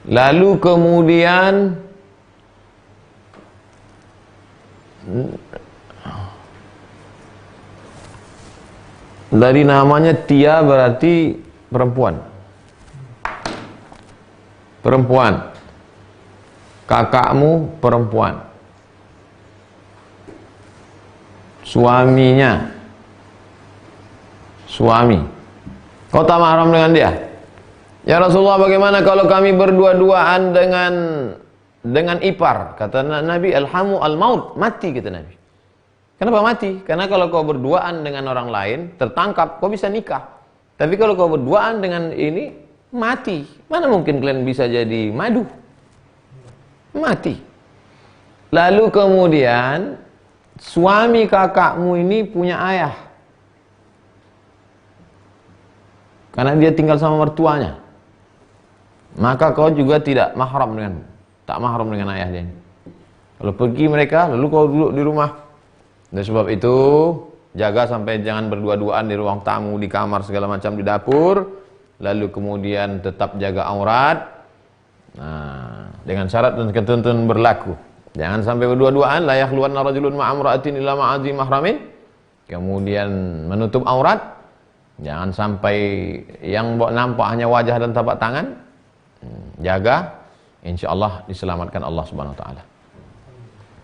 Lalu kemudian dari namanya Tia berarti perempuan. Perempuan. Kakakmu perempuan. Suaminya. Suami. Kau tak mahram dengan dia? Ya Rasulullah, bagaimana kalau kami berdua-duaan dengan ipar? Kata Nabi, alhamu al-maut, mati, kata Nabi. Kenapa mati? Karena kalau kau berduaan dengan orang lain, tertangkap, kau bisa nikah. Tapi kalau kau berduaan dengan ini, mati. Mana mungkin kalian bisa jadi madu? Mati. Lalu kemudian, suami kakakmu ini punya ayah. Karena dia tinggal sama mertuanya. Maka kau juga tak mahram dengan ayah dia. Kalau pergi mereka, lalu kau duduk di rumah. Dan sebab itu, jaga sampai jangan berdua-duaan di ruang tamu, di kamar, segala macam, di dapur. Lalu kemudian tetap jaga aurat. Nah, dengan syarat dan ketentuan berlaku. Jangan sampai berdua-duaan, la yakhluwanna rajulun ma'amra'atin illa ma'adhi mahramin. Kemudian menutup aurat. Jangan sampai yang nampak hanya wajah dan tapak tangan. Jaga, insyaallah diselamatkan Allah Subhanahu wa taala.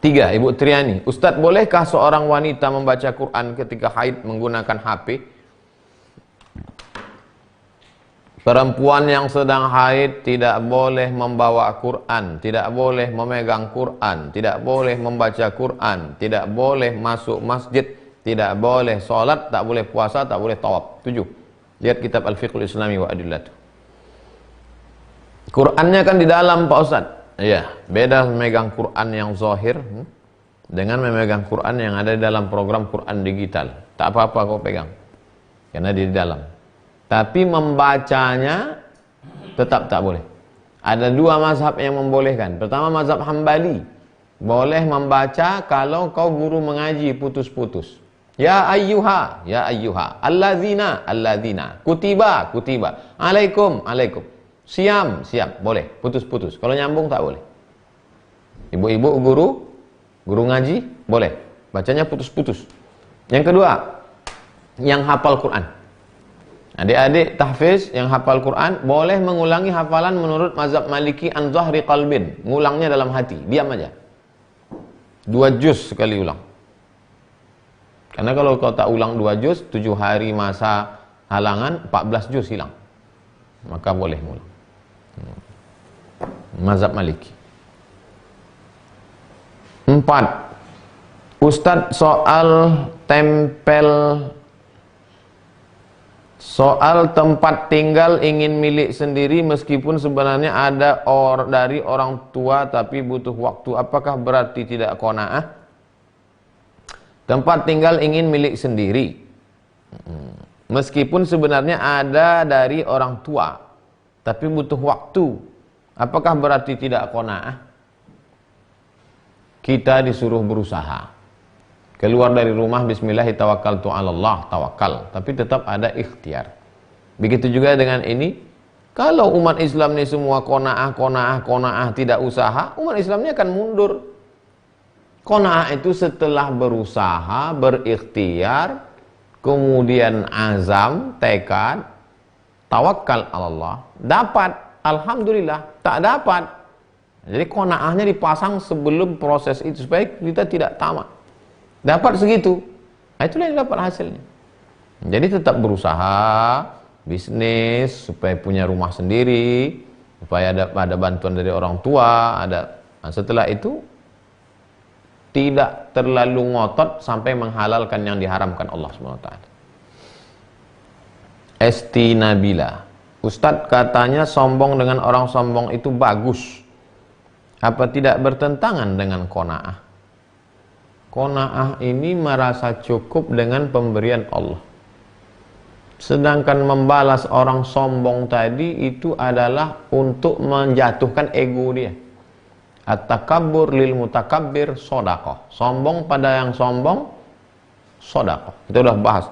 3, Ibu Triani, Ustadz, bolehkah seorang wanita membaca Quran ketika haid menggunakan HP? Perempuan yang sedang haid tidak boleh membawa Quran, tidak boleh memegang Quran, tidak boleh membaca Quran, tidak boleh masuk masjid, tidak boleh sholat, tak boleh puasa, tak boleh tawaf. 7. Lihat kitab Al-Fiqhul Islami wa Adillatuh. Qurannya kan di dalam, Pak Ustadz. Iya, beda memegang Quran yang zahir dengan memegang Quran yang ada di dalam program Quran digital. Tak apa-apa kau pegang, karena di dalam. Tapi membacanya tetap tak boleh. Ada 2 mazhab yang membolehkan. Pertama, mazhab Hambali. Boleh membaca kalau kau guru mengaji putus-putus. Ya ayyuha, alladzina, kutiba, alaikum, siam, boleh, putus-putus. Kalau nyambung tak boleh. Ibu-ibu guru ngaji, boleh. Bacanya putus-putus. Yang kedua, yang hafal Quran. Adik-adik tahfiz yang hafal Quran, boleh mengulangi hafalan menurut mazhab Maliki an zahri qalbin. Ngulangnya dalam hati, diam aja. 2 juz sekali ulang. Karena kalau kau tak ulang 2 juz, 7 hari masa halangan, 14 juz hilang. Maka boleh ngulang. Mazhab Maliki. 4. Ustadz, soal tempat tinggal ingin milik sendiri meskipun sebenarnya ada dari orang tua tapi butuh waktu. Apakah berarti tidak qanaah? Tempat tinggal ingin milik sendiri meskipun sebenarnya ada dari orang tua tapi butuh waktu. Apakah berarti tidak qanaah? Kita disuruh berusaha. Keluar dari rumah, bismillahirrahmanirrahim, tawakal. Tapi tetap ada ikhtiar. Begitu juga dengan ini. Kalau umat Islam ini semua qanaah, tidak usaha, umat Islam ini akan mundur. Qanaah itu setelah berusaha, berikhtiar, kemudian azam, tekad, tawakal Allah, dapat. alhamdulillah, tak dapat. Jadi qanaahnya dipasang sebelum proses itu supaya kita tidak tamak. Dapat segitu, nah, itulah yang dapat hasilnya. Jadi tetap berusaha bisnis supaya punya rumah sendiri, supaya ada bantuan dari orang tua, ada. Nah, setelah itu tidak terlalu ngotot sampai menghalalkan yang diharamkan Allah SWT. Esti Nabila, Ustadz katanya sombong dengan orang sombong itu bagus. Apa tidak bertentangan dengan qanaah? Qanaah ini merasa cukup dengan pemberian Allah. Sedangkan membalas orang sombong tadi itu adalah untuk menjatuhkan ego dia. At-takabbur lil mutakabbir shadaqah. Sombong pada yang sombong shadaqah. Kita udah bahas.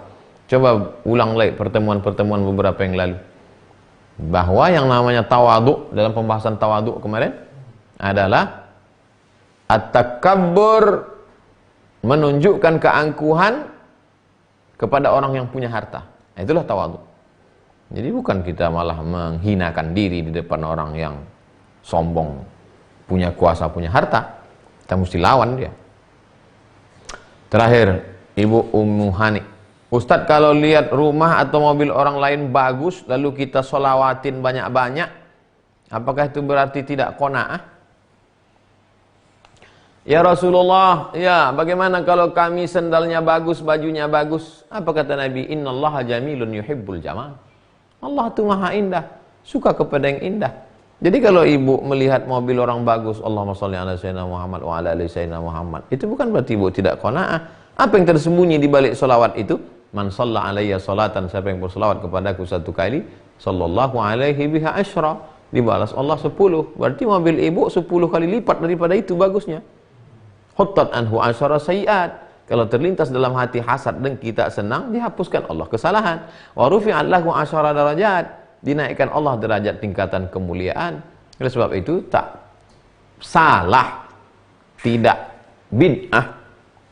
Coba ulang lagi pertemuan-pertemuan beberapa yang lalu. Bahwa yang namanya tawadhu, dalam pembahasan tawadhu kemarin adalah at-takabbur, menunjukkan keangkuhan kepada orang yang punya harta. Nah, itulah tawadhu. Jadi bukan kita malah menghinakan diri di depan orang yang sombong, punya kuasa, punya harta. Kita mesti lawan dia. Terakhir, Ibu Ummu Hani, Ustadz kalau lihat rumah atau mobil orang lain bagus lalu kita sholawatin banyak-banyak, apakah itu berarti tidak qanaah? Ya Rasulullah, ya bagaimana kalau kami sendalnya bagus, bajunya bagus? Apa kata Nabi? Innallaha jamilun yuhibbul jamal. Allah itu maha indah, suka kepada yang indah. Jadi kalau ibu melihat mobil orang bagus, Allahumma sholli ala sayyidina Muhammad wa ala ali sayyidina Muhammad, itu bukan berarti ibu tidak qanaah. Apa yang tersembunyi di balik solawat itu? Man shalla alayya salatan, siapa yang bersolawat kepadaku satu kali, sallallahu alaihi biha asyra, dibalas Allah 10. Berarti mobil ibu 10 kali lipat daripada itu bagusnya. Huttat anhu asyara sayiat. Kalau terlintas dalam hati hasad, dengki, tak senang, dihapuskan Allah kesalahan. Wa rufi'at lahu asyara darajat, dinaikkan Allah derajat tingkatan kemuliaan. Oleh sebab itu tak salah, tidak bid'ah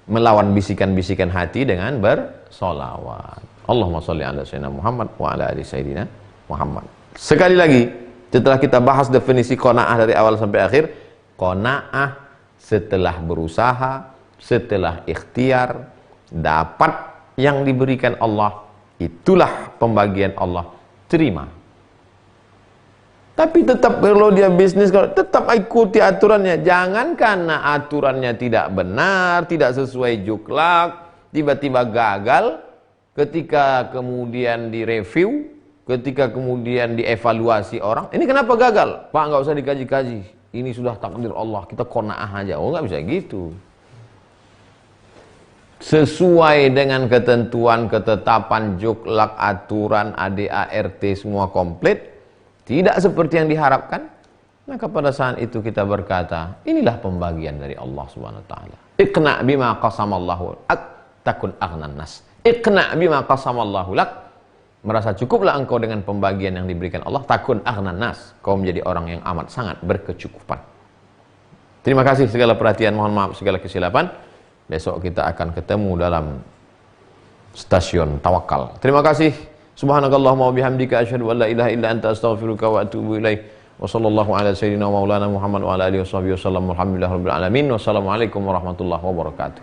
melawan bisikan-bisikan hati dengan bersolawat. Allahumma sholli ala sayyidina Muhammad wa ala ali sayyidina Muhammad. Sekali lagi, setelah kita bahas definisi qanaah dari awal sampai akhir, qanaah setelah berusaha, setelah ikhtiar, dapat yang diberikan Allah, itulah pembagian Allah, terima. Tapi tetap kalau dia bisnis, tetap ikuti aturannya. Jangan karena aturannya tidak benar, tidak sesuai juklak, tiba-tiba gagal, ketika kemudian direview, ketika kemudian dievaluasi orang, ini kenapa gagal? Pak, nggak usah dikaji-kaji. Ini sudah takdir Allah, kita qanaah aja. Oh, nggak bisa gitu. Sesuai dengan ketentuan, ketetapan, juklak, aturan, ADART semua komplit, tidak seperti yang diharapkan, maka pada saat itu kita berkata, inilah pembagian dari Allah Subhanahu wa taala. Iqna bima qasamallahu lak takun aghnan nas. Iqna bima qasamallahu lak, merasa cukuplah engkau dengan pembagian yang diberikan Allah, takun aghnan nas, kau menjadi orang yang amat sangat berkecukupan. Terima kasih segala perhatian, mohon maaf segala kesilapan. Besok kita akan ketemu dalam stasiun tawakal. Terima kasih. Subhanakallahumma wa bihamdika asyhadu an la ilaha illa anta astaghfiruka wa atubu ilaik. Wa sallallahu ala sayyidina wa maulana Muhammad wa ala alihi washabihi wasallam. Alhamdulillahirabbil alamin. Wassalamualaikum warahmatullahi wabarakatuh.